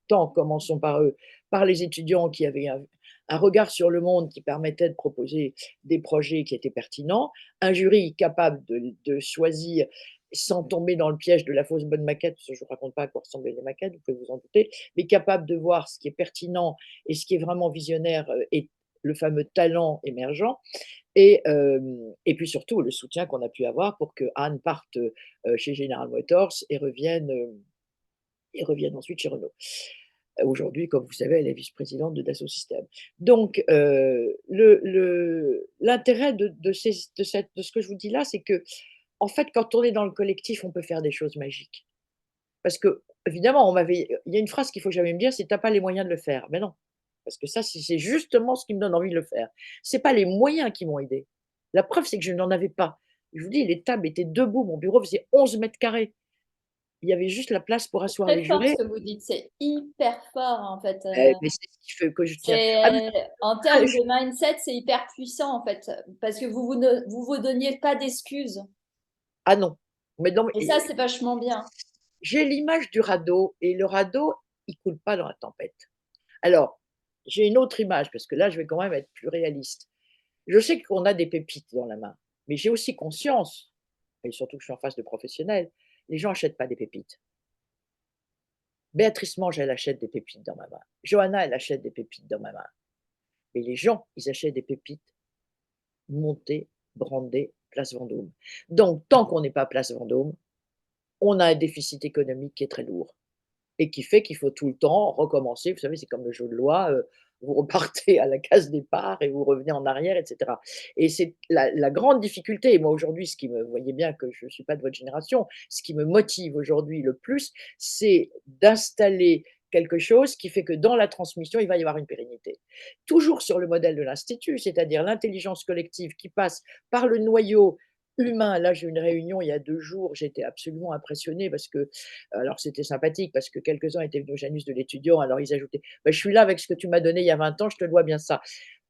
commençons par eux, par les étudiants qui avaient un regard sur le monde qui permettait de proposer des projets qui étaient pertinents, un jury capable de choisir sans tomber dans le piège de la fausse bonne maquette, parce que je ne vous raconte pas à quoi ressemblaient les maquettes, vous pouvez vous en douter, mais capable de voir ce qui est pertinent et ce qui est vraiment visionnaire, et le fameux talent émergent. Et puis surtout le soutien qu'on a pu avoir pour que Anne parte, chez General Motors et revienne ensuite chez Renault. Aujourd'hui, comme vous savez, elle est vice-présidente de Dassault Systèmes. Donc, l'intérêt de ce que je vous dis là, c'est que, en fait, quand on est dans le collectif, on peut faire des choses magiques. Parce que évidemment, il y a une phrase qu'il faut jamais me dire, c'est: «Tu as pas les moyens de le faire». Mais non, parce que ça, c'est justement ce qui me donne envie de le faire. C'est pas les moyens qui m'ont aidée. La preuve, c'est que je n'en avais pas. Je vous dis, les tables étaient debout, mon bureau faisait 11 mètres carrés. Il y avait juste la place pour C'est asseoir très les fort ce jurés. que vous dites, c'est hyper fort en fait. Mais c'est ce qui fait que je tiens. Ah mais C'est en ah, termes je de mindset, c'est hyper puissant en fait, parce que vous donniez pas d'excuses. ah non, mais non, Et ça, c'est vachement bien. j'ai l'image du radeau et le radeau, il coule pas dans la tempête. Alors, j'ai une autre image parce que là, je vais quand même être plus réaliste. Je sais qu'on a des pépites dans la main, mais j'ai aussi conscience, et surtout que je suis en face de professionnels, les gens achètent pas des pépites. Béatrice Mange, elle achète des pépites dans ma main. Johanna, elle achète des pépites dans ma main. Mais les gens, ils achètent des pépites montées, brandées, place Vendôme. Donc tant qu'on n'est pas place Vendôme, on a un déficit économique qui est très lourd et qui fait qu'il faut tout le temps recommencer. Vous savez, c'est comme le jeu de loi, vous repartez à la case départ et vous revenez en arrière, et cetera. Et c'est la grande difficulté. Et moi, aujourd'hui, ce qui me vous voyez bien que je ne suis pas de votre génération, ce qui me motive aujourd'hui le plus, c'est d'installer quelque chose qui fait que dans la transmission, il va y avoir une pérennité. Toujours sur le modèle de l'institut, c'est-à-dire l'intelligence collective qui passe par le noyau humain. Là, j'ai eu une réunion il y a 2 jours, j'étais absolument impressionnée parce que alors c'était sympathique parce que quelques-uns étaient venus au Janus de l'étudiant, alors ils ajoutaient: «Bah, je suis là avec ce que tu m'as donné il y a 20 ans, je te dois bien ça».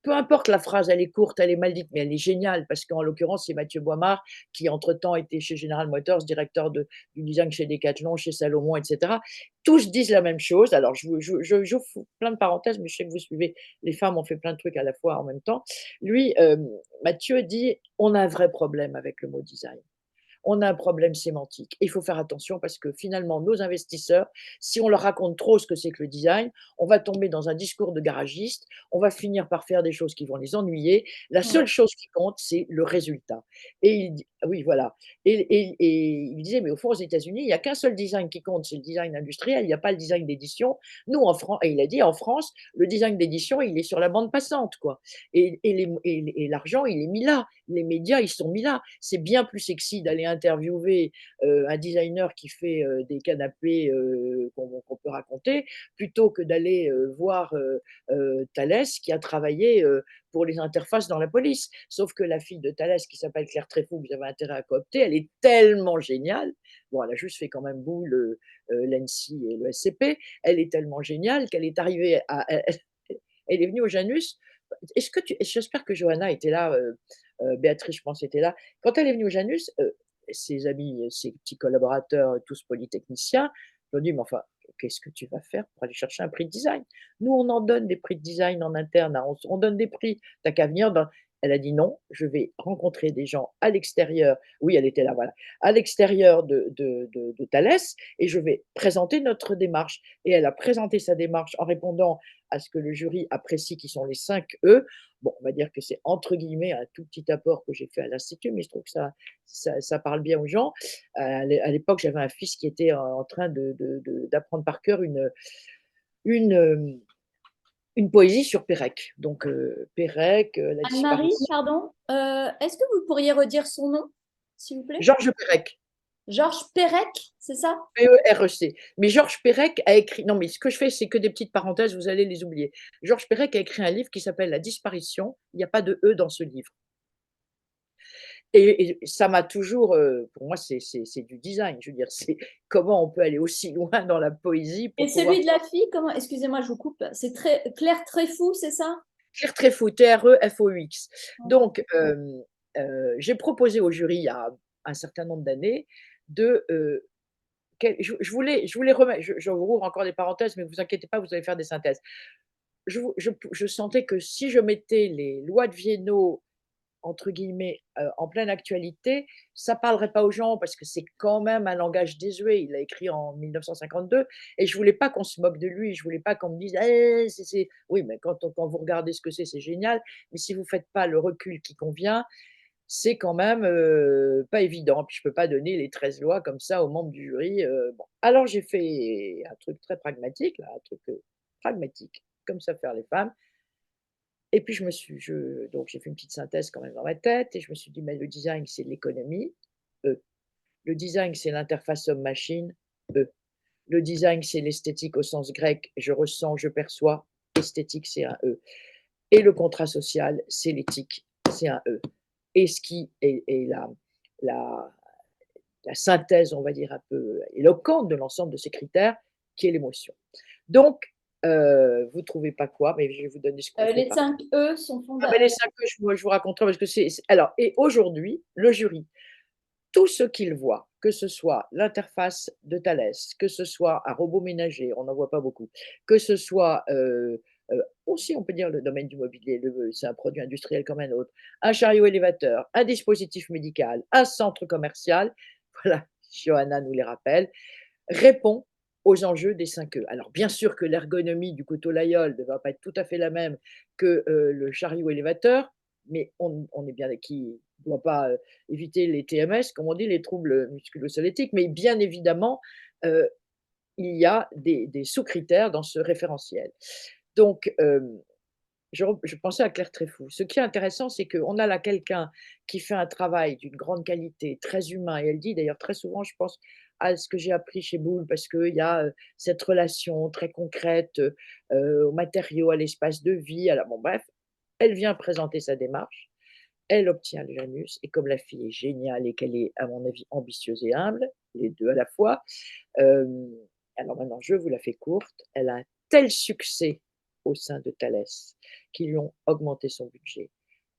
Peu importe la phrase, elle est courte, elle est mal dite, mais elle est géniale parce qu'en l'occurrence, c'est Mathieu Boimard qui entre-temps était chez General Motors, directeur du design chez Decathlon, chez Salomon, et cetera. Tous disent la même chose. Alors j'ouvre plein de parenthèses, mais je sais que vous suivez, les femmes ont fait plein de trucs à la fois en même temps. Lui, Mathieu dit: «On a un vrai problème avec le mot design. On a un problème sémantique. Il faut faire attention parce que finalement, nos investisseurs, si on leur raconte trop ce que c'est que le design, on va tomber dans un discours de garagiste, on va finir par faire des choses qui vont les ennuyer. La Mmh. seule chose qui compte, c'est le résultat». Et il dit, oui, voilà. Et il disait, mais au fond, aux États-Unis, il n'y a qu'un seul design qui compte, c'est le design industriel, il n'y a pas le design d'édition. Nous, en France, et il a dit, en France, le design d'édition, il est sur la bande passante, quoi. Et l'argent, il est mis là. Les médias, ils sont mis là. C'est bien plus sexy d'aller interviewer un designer qui fait des canapés qu'on peut raconter, plutôt que d'aller voir Thalès qui a travaillé pour les interfaces dans la police. Sauf que la fille de Thalès, qui s'appelle Claire Tréfou, que vous avez intérêt à coopter, elle est tellement géniale. bon, elle a juste fait quand même boule, l'ENSI et le SCP. Elle est tellement géniale qu'elle est arrivée à elle est venue au Janus. Est-ce que tu J'espère que Johanna était là, Béatrice, je pense, était là. Quand elle est venue au Janus, ses amis, ses petits collaborateurs, tous polytechniciens, lui ont dit: «Mais enfin, qu'est-ce que tu vas faire pour aller chercher un prix de design? Nous, on en donne des prix de design en interne, hein, on donne des prix, tu as qu'à venir dans». Elle a dit: «Non, je vais rencontrer des gens à l'extérieur». Oui, elle était là, voilà. «À l'extérieur de Thalès et je vais présenter notre démarche». Et elle a présenté sa démarche en répondant à ce que le jury apprécie, qui sont les 5 E. Bon, on va dire que c'est entre guillemets «un tout petit apport que j'ai fait à l'Institut», mais je trouve que ça parle bien aux gens. À l'époque, j'avais un fils qui était en train d'apprendre par cœur une, une poésie sur Pérec. Donc Pérec, la Anne-Marie, disparition. pardon, est-ce que vous pourriez redire son nom, s'il vous plaît? Georges Perec, Georges Perec, c'est ça? Perec. Mais Georges Perec a écrit, non, mais ce que je fais, c'est que des petites parenthèses, vous allez les oublier. Georges Perec a écrit un livre qui s'appelle «La disparition», il n'y a pas de E dans ce livre. Et ça m'a toujours, pour moi, c'est du design. Je veux dire, c'est comment on peut aller aussi loin dans la poésie Et pour pouvoir celui de la fille, comment? Excusez-moi, je vous coupe. C'est très Claire Tréfou, c'est ça? écrire très fou, T-R-E-F-O-U-X. Donc, j'ai proposé au jury, il y a un certain nombre d'années, de, je voulais remettre, je vous rouvre encore des parenthèses, mais vous inquiétez pas, vous allez faire des synthèses. Je sentais que si je mettais les lois de Viennot entre guillemets, en pleine actualité, ça parlerait pas aux gens parce que c'est quand même un langage désuet. Il l'a écrit en 1952 et je voulais pas qu'on se moque de lui. Je voulais pas qu'on me dise: «Eh, c'est» oui, mais quand vous regardez ce que c'est génial, mais si vous faites pas le recul qui convient, c'est quand même, pas évident. Puis je peux pas donner les 13 lois comme ça aux membres du jury, bon. Alors j'ai fait un truc très pragmatique là, un truc, pragmatique, comme savent faire les femmes. Et puis donc j'ai fait une petite synthèse quand même dans ma tête et je me suis dit: «Mais le design, c'est de l'économie, E. Le design, c'est l'interface homme-machine, E. Le design, c'est l'esthétique au sens grec, je ressens, je perçois, esthétique, c'est un E. Et le contrat social, c'est l'éthique, c'est un E. Et ce qui est la la synthèse, on va dire, un peu éloquente de l'ensemble de ces critères, qui est l'émotion». Donc, vous trouvez pas quoi? Mais je vais vous donner ce qu'on fait Les par 5 E sont ah ben les fondamentaux. 5 que je vous raconterai parce que c'est alors et aujourd'hui, le jury, tout ce qu'il voit, que ce soit l'interface de Thalès, que ce soit un robot ménager, on n'en voit pas beaucoup, que ce soit, aussi on peut dire le domaine du mobilier, c'est un produit industriel comme un autre, un chariot élévateur, un dispositif médical, un centre commercial, voilà, Johanna nous les rappelle, répond aux enjeux des 5 E. Alors bien sûr que l'ergonomie du couteau Laïol ne va pas être tout à fait la même que, le chariot élévateur, mais on est bien qui ne doit pas, éviter les TMS, comme on dit, les troubles musculo-squelettiques, mais bien évidemment, heu, il y a des sous-critères dans ce référentiel. Donc, je pensais à Claire Tréfou. Ce qui est intéressant, c'est qu'on a là quelqu'un qui fait un travail d'une grande qualité, très humain et elle dit d'ailleurs très souvent, je pense à ce que j'ai appris chez Boulle parce qu'il y a, cette relation très concrète, aux matériaux, à l'espace de vie, à la bon bref, elle vient présenter sa démarche, elle obtient le Janus et comme la fille est géniale et qu'elle est, à mon avis, ambitieuse et humble, les 2 à la fois, hem, alors maintenant je vous la fais courte, elle a un tel succès au sein de Thalès, qui lui ont augmenté son budget,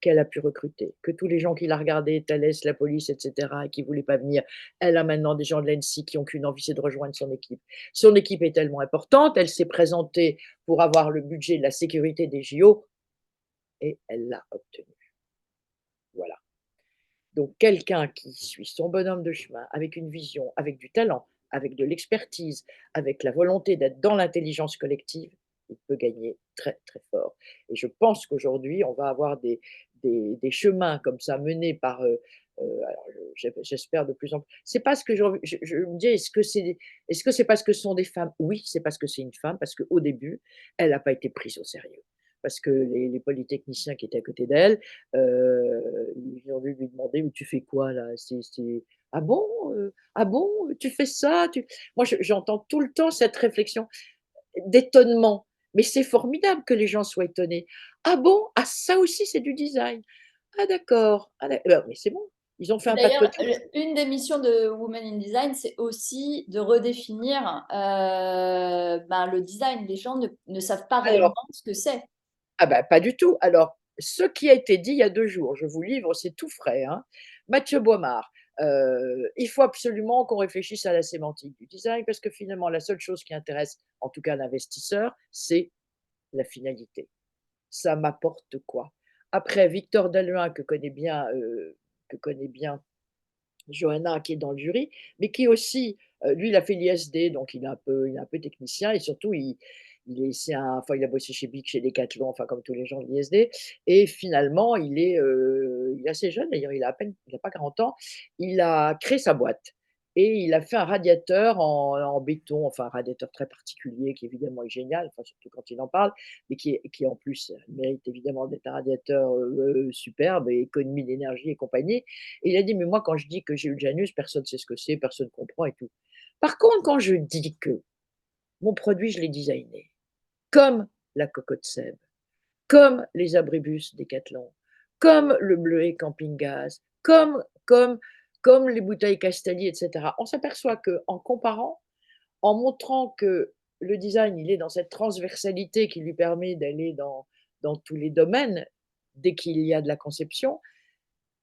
qu'elle a pu recruter, que tous les gens qui la regardaient, Thalès, la police et cetera et qui voulaient pas venir, elle a maintenant des gens de l'ENSI qui ont qu'une envie, c'est de rejoindre son équipe. Son équipe est tellement importante, elle s'est présentée pour avoir le budget de la sécurité des JO et elle l'a obtenu. Voilà. Donc quelqu'un qui suit son bonhomme de chemin avec une vision, avec du talent, avec de l'expertise, avec la volonté d'être dans l'intelligence collective, il peut gagner très, très fort. Et je pense qu'aujourd'hui, on va avoir des chemins comme ça menés par, alors j'espère de plus en plus c'est pas ce que je me dis: «Est-ce que c'est parce que ce sont des femmes?» Oui, c'est parce que c'est une femme, parce qu'au début, elle n'a pas été prise au sérieux. Parce que les polytechniciens qui étaient à côté d'elle, ils ont dû lui demander: «Mais tu fais quoi là? C'est ah bon, ah bon, tu fais ça? Tu» Moi j'entends tout le temps cette réflexion d'étonnement, mais c'est formidable que les gens soient étonnés. «Ah bon? Ah ça aussi c'est du design? Ah d'accord, ah mais c'est bon, Ils ont fait un pas de D'ailleurs, côté. une des missions de Women in Design, c'est aussi de redéfinir le design. Les gens ne savent pas réellement Alors, ce que c'est. ah bah, pas du tout. Alors, ce qui a été dit il y a 2 jours, je vous livre, c'est tout frais, hein. Mathieu Boimard, il faut absolument qu'on réfléchisse à la sémantique du design parce que finalement la seule chose qui intéresse, en tout cas l'investisseur, c'est la finalité. Ça m'apporte quoi? Après Victor Dalluin que connaît bien Johanna qui est dans le jury, mais qui aussi, lui il a fait l'ISD donc il est un peu technicien et surtout il a bossé chez Bic, chez Decathlon, enfin comme tous les gens de l'ISD et finalement il est assez jeune d'ailleurs, il a pas 40 ans. Il a créé sa boîte et il a fait un radiateur en béton, enfin un radiateur très particulier qui évidemment est génial, enfin surtout quand il en parle, mais qui en plus mérite évidemment d'être un radiateur, superbe et économie d'énergie et compagnie. Et il a dit: «Mais moi, quand je dis que j'ai eu le Janus, personne ne sait ce que c'est, personne ne comprend et tout. Par contre, quand je dis que mon produit, je l'ai designé comme la cocotte sève, comme les abribus Décathlon, comme le bleuet Camping Gaz, comme les bouteilles Castelli et cetera». On s'aperçoit qu'en comparant, en montrant que le design, il est dans cette transversalité qui lui permet d'aller dans tous les domaines, dès qu'il y a de la conception,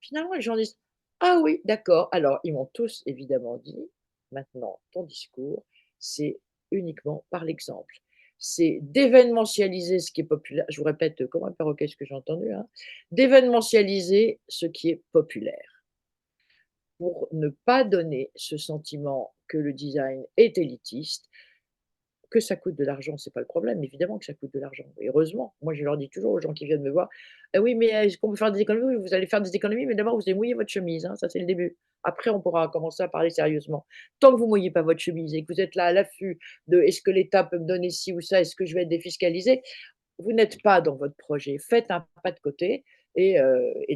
finalement, les gens disent: «Ah oui, d'accord». Alors, ils m'ont tous évidemment dit: «Maintenant, ton discours, c'est uniquement par l'exemple. C'est d'événementialiser ce qui est populaire». Je vous répète comme un perroquet ce que j'ai entendu, hein. D'événementialiser ce qui est populaire, pour ne pas donner ce sentiment que le design est élitiste. Que ça coûte de l'argent, c'est pas le problème, évidemment que ça coûte de l'argent et heureusement. Moi, je leur dis toujours aux gens qui viennent me voir: «Ah oui, mais est-ce qu'on peut faire des économies?» «Oui, vous allez faire des économies, mais d'abord vous allez mouiller votre chemise, hein, ça c'est le début. Après on pourra commencer à parler sérieusement. Tant que vous mouillez pas votre chemise et que vous êtes là à l'affût de: «Est-ce que l'État peut me donner ci ou ça? Est-ce que je vais être défiscalisé?» vous n'êtes pas dans votre projet. Faites un pas de côté et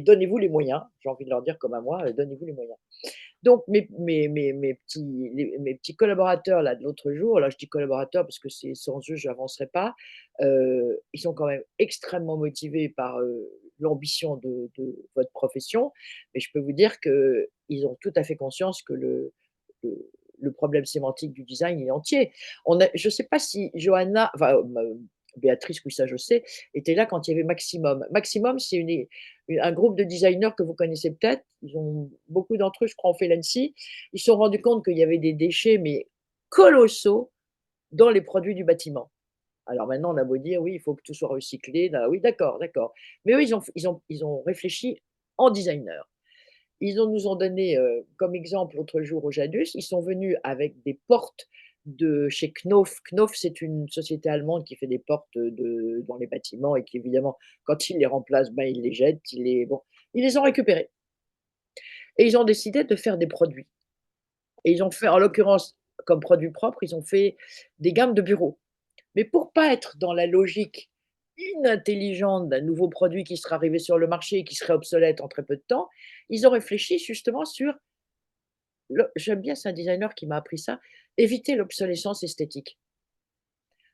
donnez-vous les moyens. J'ai envie de leur dire comme à moi, donnez-vous les moyens. Donc mes petits collaborateurs là de l'autre jour, là je dis collaborateurs parce que c'est sans eux je n'avancerais pas, ils sont quand même extrêmement motivés par, l'ambition de votre profession. Mais je peux vous dire qu'ils ont tout à fait conscience que le le problème sémantique du design est entier. Je ne sais pas si Johanna, enfin, Béatrice, oui ça je sais, était là quand il y avait Maximum. Maximum, c'est un groupe de designers que vous connaissez peut-être. Ils ont beaucoup d'entre eux, je crois, ont fait l'ANSSI. Ils se sont rendus compte qu'il y avait des déchets, mais colossaux, dans les produits du bâtiment. Alors maintenant, on a beau dire: «Oui, il faut que tout soit recyclé», oui, d'accord, d'accord. Mais eux, ils ont réfléchi en designer. Nous ont donné, comme exemple l'autre jour au Janus, ils sont venus avec des portes de chez Knauf. Knauf, c'est une société allemande qui fait des portes, dans les bâtiments et qui évidemment, quand ils les remplacent, ben, ils les jettent, ils les ont récupérées et ils ont décidé de faire des produits et ils ont fait, en l'occurrence, comme produit propre, ils ont fait des gammes de bureaux. Mais pour pas être dans la logique inintelligente d'un nouveau produit qui serait arrivé sur le marché et qui serait obsolète en très peu de temps, ils ont réfléchi justement sur j'aime bien, c'est un designer qui m'a appris ça, éviter l'obsolescence esthétique.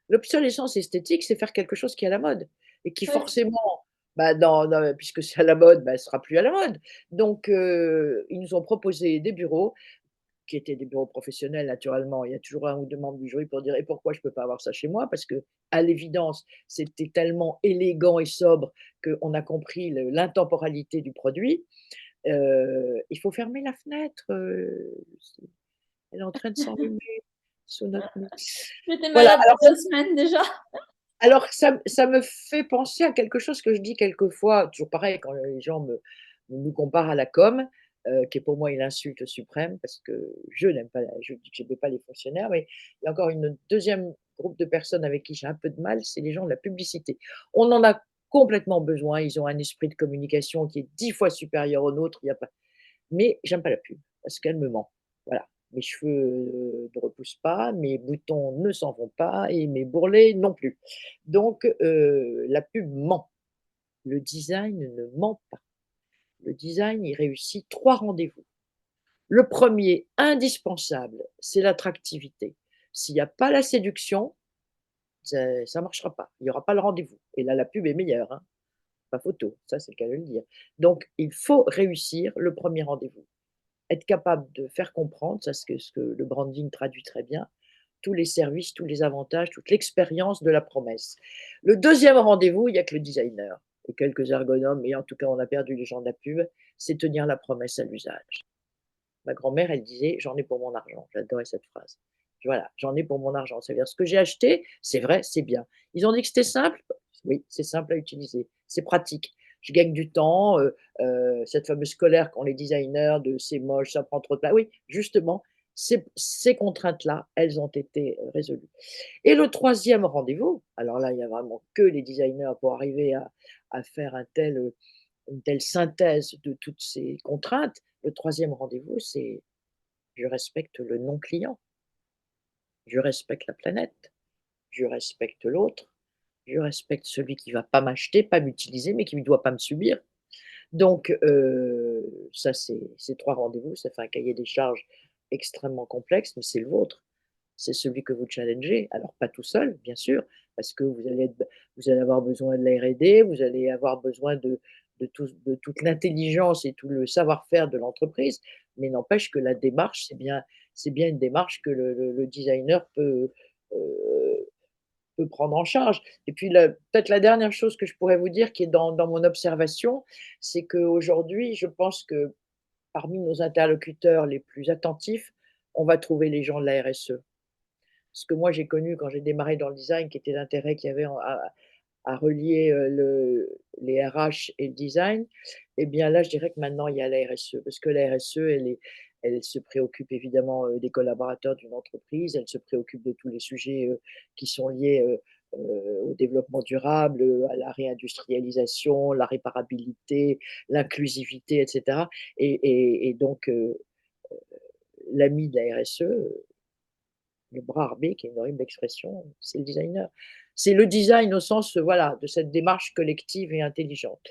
L'obsolescence esthétique, c'est faire quelque chose qui est à la mode et qui Oui. forcément, bah, puisque c'est à la mode, bah, elle sera plus à la mode. Donc ils nous ont proposé des bureaux qui étaient des bureaux professionnels naturellement. Il y a toujours un ou 2 membres du jury pour dire: «Et pourquoi je ne peux pas avoir ça chez moi?» parce qu'à l'évidence, c'était tellement élégant et sobre qu'on a compris l'intemporalité du produit. Il faut fermer la fenêtre, Lucie. Elle est en train de s'enrhumer sous notre nez. J'étais Voilà, malade il y a 2 semaines déjà. alors ça me fait penser à quelque chose que je dis quelquefois, toujours pareil quand les gens nous comparent à la com, qui est pour moi une insulte suprême parce que je n'aime pas je dis que je n'aimais pas les fonctionnaires, mais il y a encore une deuxième groupe de personnes avec qui j'ai un peu de mal, c'est les gens de la publicité. On en a complètement besoin, ils ont un esprit de communication qui est 10 fois supérieur au nôtre, il y a pas mais j'aime pas la pub parce qu'elle me ment. Voilà. Mes cheveux, ne repoussent pas, mes boutons ne s'en vont pas et mes bourrelets non plus. Donc la pub ment. Le design ne ment pas. Le design, il réussit 3 rendez-vous. Le premier indispensable, c'est l'attractivité. S'il y a pas la séduction, ça marchera pas. Il y aura pas le rendez-vous et là, la pub est meilleure, hein. Pas photo, ça c'est le cas de le dire. Donc il faut réussir le premier rendez-vous. Être capable de faire comprendre, ça c'est ce que le branding traduit très bien, tous les services, tous les avantages, toute l'expérience de la promesse. Le deuxième rendez-vous, il y a que le designer et quelques ergonomes, mais en tout cas on a perdu les gens de la pub, c'est tenir la promesse à l'usage. Ma grand-mère, elle disait: «J'en ai pour mon argent». J'adorais cette phrase. Voilà, j'en ai pour mon argent. Ça veut dire ce que j'ai acheté, c'est vrai, c'est bien. Ils ont dit que c'était simple? Oui, c'est simple à utiliser, c'est pratique. Je gagne du temps, cette fameuse colère qu'ont les designers de: «C'est moche, ça prend trop de place». Oui, justement, ces contraintes-là, elles ont été, résolues. Et le troisième rendez-vous, alors là, il y a vraiment que les designers pour arriver à faire une telle synthèse de toutes ces contraintes. Le troisième rendez-vous, c'est: je respecte le non client, je respecte la planète, je respecte l'autre, je respecte celui qui va pas m'acheter, pas m'utiliser, mais qui ne doit pas me subir. Donc ça, c'est ces 3 rendez-vous, ça fait un cahier des charges extrêmement complexe, mais c'est le vôtre. C'est celui que vous challengez. Alors pas tout seul, bien sûr, parce que vous allez avoir besoin de la R&D, vous allez avoir besoin de toute l'intelligence et tout le savoir-faire de l'entreprise, mais n'empêche que la démarche, c'est bien une démarche que le designer heu, peut prendre en charge. Et puis peut-être la dernière chose que je pourrais vous dire qui est dans mon observation, c'est qu'aujourd'hui, je pense que parmi nos interlocuteurs les plus attentifs, on va trouver les gens de la RSE. Ce que moi j'ai connu quand j'ai démarré dans le design, qui était l'intérêt qu'il y avait à relier, les RH et le design, et bien là, je dirais que maintenant il y a la RSE. Parce que la RSE, elle se préoccupe évidemment, des collaborateurs d'une entreprise, elle se préoccupe de tous les sujets, qui sont liés, au développement durable, à la réindustrialisation, la réparabilité, l'inclusivité et cetera. Et donc l'ami de la RSE, le bras armé, qui est une horrible expression, c'est le designer. C'est le design au sens, voilà, de cette démarche collective et intelligente.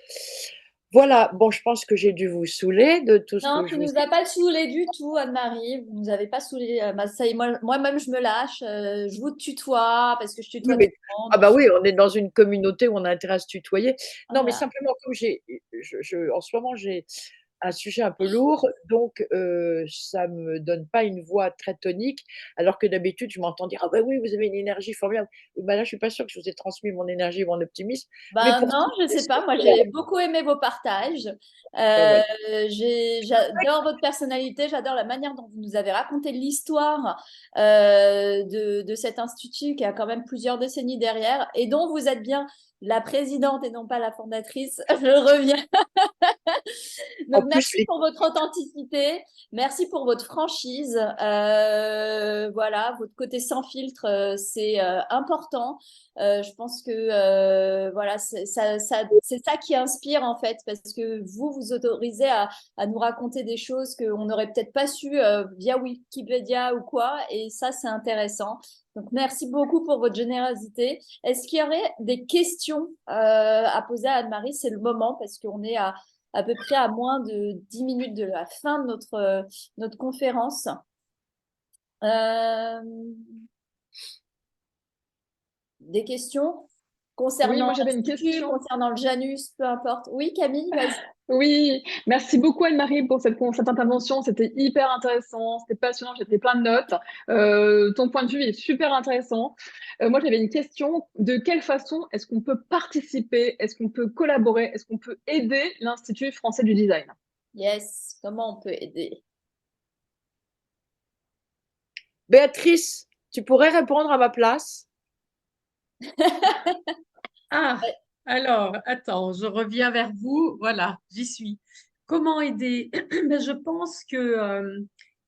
Voilà, bon, je pense que j'ai dû vous saouler de tout ce Non, que tu je vous nous ai as pas saoulé du tout, Anne-Marie. Vous nous avez pas saoulé. Bah, ça y est, moi-même, je me lâche. Je vous tutoie parce que je oui, tutoie tout mais le ah monde. bah, oui, on est dans une communauté où on a intérêt à se tutoyer. Non, mais Voilà. simplement comme en ce moment, j'ai un sujet un peu lourd, donc ça me donne pas une voix très tonique, alors que d'habitude, je m'entends dire: «Ah bah, oui, vous avez une énergie formidable». Bah, là, je suis pas sûre que je vous ai transmis mon énergie ou mon optimisme, mais Ben pourtant, non, je sais pas. Moi, voilà, j'ai beaucoup aimé vos partages. bah, voilà. J'adore votre personnalité. J'adore la manière dont vous nous avez raconté l'histoire de cet institut qui a quand même plusieurs décennies derrière et dont vous êtes bien la présidente et non pas la fondatrice. Je reviens. En Donc, plus, merci pour votre authenticité, merci pour votre franchise. Voilà, votre côté sans filtre, c'est important. Je pense que voilà, c'est ça qui inspire en fait, parce que vous vous autorisez à nous raconter des choses qu'on n'aurait peut-être pas su via Wikipédia ou quoi, et ça, c'est intéressant. Donc, merci beaucoup pour votre générosité. Est-ce qu'il y aurait des questions à poser à Anne-Marie? C'est le moment parce qu'on est à peu près à moins de 10 minutes de la fin de notre conférence. Euh, des questions Oui, concernant moi j'avais une l'Institut, question. concernant le Janus, peu importe. Oui, Camille, vas-y. Oui, merci beaucoup Anne-Marie pour cette intervention. C'était hyper intéressant, c'était passionnant, j'ai pris plein de notes. Ton point de vue est super intéressant. Moi j'avais une question. De quelle façon est-ce qu'on peut participer, est-ce qu'on peut collaborer, est-ce qu'on peut aider l'Institut français du design? Yes, comment on peut aider? Béatrice, tu pourrais répondre à ma place? Ah, alors, attends, je reviens vers vous. Voilà, j'y suis. Comment aider? Ben, je pense que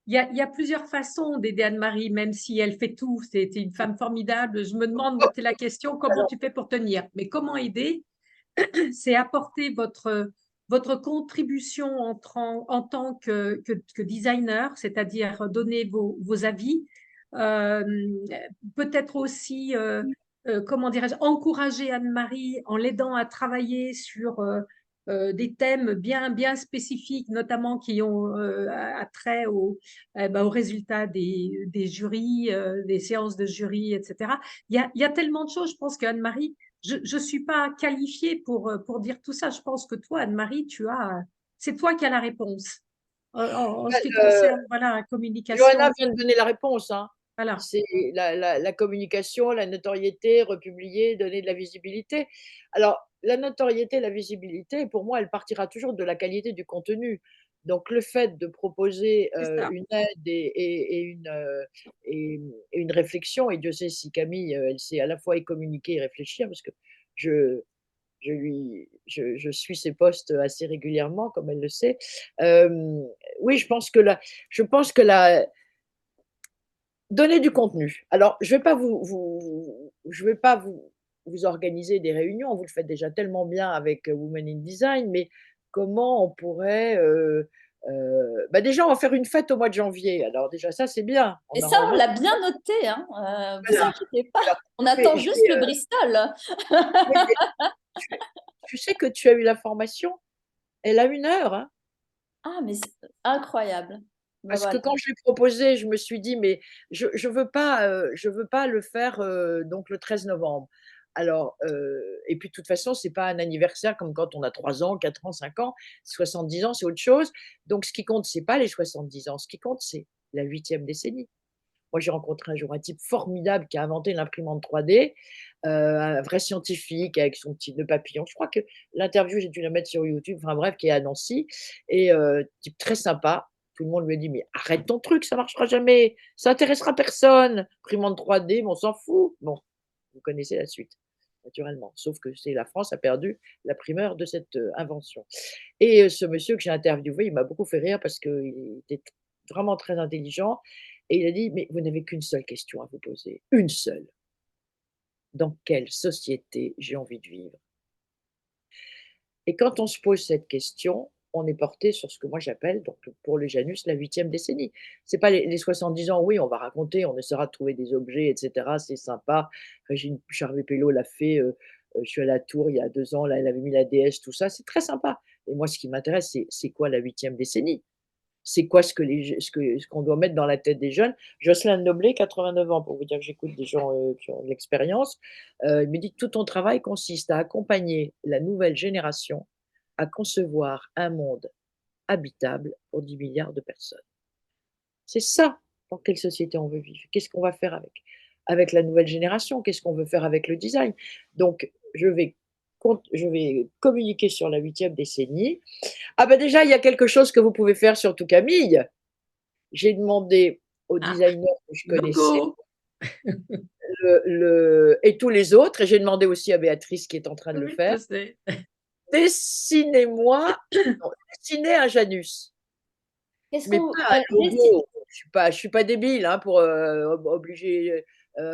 il y a plusieurs façons d'aider Anne-Marie, même si elle fait tout. C'était une femme formidable. Je me demande, c'est la question, comment tu fais pour tenir? Mais comment aider? C'est apporter votre contribution en tant que designer, c'est-à-dire donner vos avis. Euh, Peut-être aussi, comment dirais-je, encourager Anne-Marie en l'aidant à travailler sur des thèmes bien spécifiques, notamment qui ont attrait aux résultats des jurys, des séances de jury, etc. Il y a tellement de choses. Je pense qu'Anne-Marie je suis pas qualifiée pour dire tout ça. Je pense que toi, Anne-Marie, c'est toi qui as la réponse. En ce qui concerne, voilà, la communication, Johanna vient de donner la réponse, hein. voilà. C'est la communication, la notoriété, republier, donner de la visibilité. Alors, la notoriété, la visibilité, pour moi, elle partira toujours de la qualité du contenu. Donc, le fait de proposer C'est ça. une aide et une réflexion, et Dieu sait si Camille, elle sait à la fois y communiquer et réfléchir, parce que je, je suis ses posts assez régulièrement, comme elle le sait. Oui, je pense que donner du contenu. Alors, je vais pas vous organiser des réunions, vous le faites déjà tellement bien avec, Women in Design, mais comment on pourrait, bah, déjà, on va faire une fête au mois de janvier. Alors déjà, ça, c'est bien. Et On ça, aura au on moins l'a bien noté, hein. Vous voilà. inquiétez pas, Alors, on je vais attend je juste vais, le Bristol. oui, mais tu sais que tu as eu la formation? Elle a 1 heure, hein. Ah, mais c'est incroyable. Ben Parce que voilà. quand je l'ai proposé, je me suis dit: «Mais je veux pas le faire, donc le 13 novembre». Alors, et puis de toute façon, c'est pas un anniversaire comme quand on a 3 ans, 4 ans, 5 ans. 70 ans, c'est autre chose. Donc ce qui compte, c'est pas les 70 ans. Ce qui compte, c'est la 8e décennie. Moi, j'ai rencontré un jour un type formidable qui a inventé l'imprimante 3D, un vrai scientifique avec son petit nœud papillon. Je crois que l'interview, j'ai dû la mettre sur YouTube, enfin bref, qui est à Nancy, et type très sympa. Tout le monde lui a dit: «Mais arrête ton truc, ça marchera jamais, ça intéressera personne, imprimante 3D, mais on s'en fout». Bon, vous connaissez la suite, naturellement, sauf que c'est la France a perdu la primeur de cette, invention, et ce monsieur que j'ai interviewé, il m'a beaucoup fait rire parce qu'il était vraiment très intelligent, et il a dit: «Mais vous n'avez qu'une seule question à vous poser, une seule. Dans quelle société j'ai envie de vivre?» Et quand on se pose cette question, on est porté sur ce que moi j'appelle, donc pour le Janus, la 8e décennie. C'est pas les 70 ans, oui, on va raconter, on essaiera de trouver des objets et cetera, c'est sympa. Régine Charvet-Pelleau l'a fait, je suis à la Tour il y a 2 ans, là, elle avait mis la déesse, tout ça, c'est très sympa. Et moi, ce qui m'intéresse, c'est quoi la 8e décennie? C'est quoi ce qu'on doit mettre dans la tête des jeunes? Jocelyn Noblet, 89 ans, pour vous dire que j'écoute des gens, qui ont de l'expérience, il me dit: «Tout ton travail consiste à accompagner la nouvelle génération à concevoir un monde habitable pour 10 milliards de personnes». C'est ça, dans quelle société on veut vivre. Qu'est-ce qu'on va faire avec? Avec la nouvelle génération, qu'est-ce qu'on veut faire avec le design? Donc je vais communiquer sur la 8e décennie. Ah bah, déjà, il y a quelque chose que vous pouvez faire, surtout Camille. J'ai demandé aux Ah, designers que je no connaissais, go. et tous les autres, et j'ai demandé aussi à Béatrice qui est en train de le Oui, faire: je sais. «Dessinez-moi non, dessinez un Janus, Qu'est-ce mais qu'on pas un logo». Je suis pas débile, hein, pour, obliger,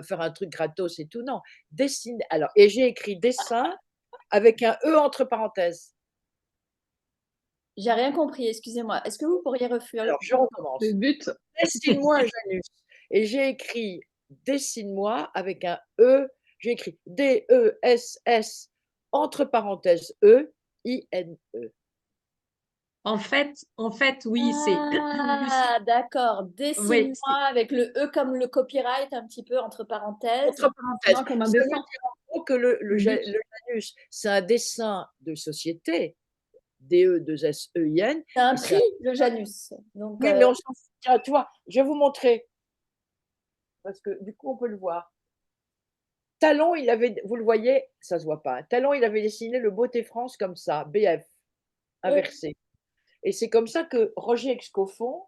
faire un truc gratos et tout, non. Dessine alors, et j'ai écrit dessin avec un E entre parenthèses. J'ai rien compris, excusez-moi. Est-ce que vous pourriez refaire? Alors je Le recommence. but, Dessine-moi un Janus, et j'ai écrit dessine-moi avec un E, j'ai écrit D-E-S-S entre parenthèses E-I-N-E. En fait, oui, c'est Ah, d'accord. oui, Dessine-moi avec le E comme le copyright, un petit peu entre parenthèses. Entre parenthèses, non, comme un ça veut dessin, dire en gros que le but. le Janus, c'est un dessin de société, D-E-2-S-E-I-N, C'est un et c'est prix, un le Janus. Donc, oui, mais on s'en fout. Tiens, tu vois? Je vais vous montrer parce que du coup, on peut le voir. Talon, il avait, vous le voyez? Ça se voit pas, hein. Talon, il avait dessiné le Beauté France comme ça, BF, oui, inversé, et c'est comme ça que Roger Excoffon,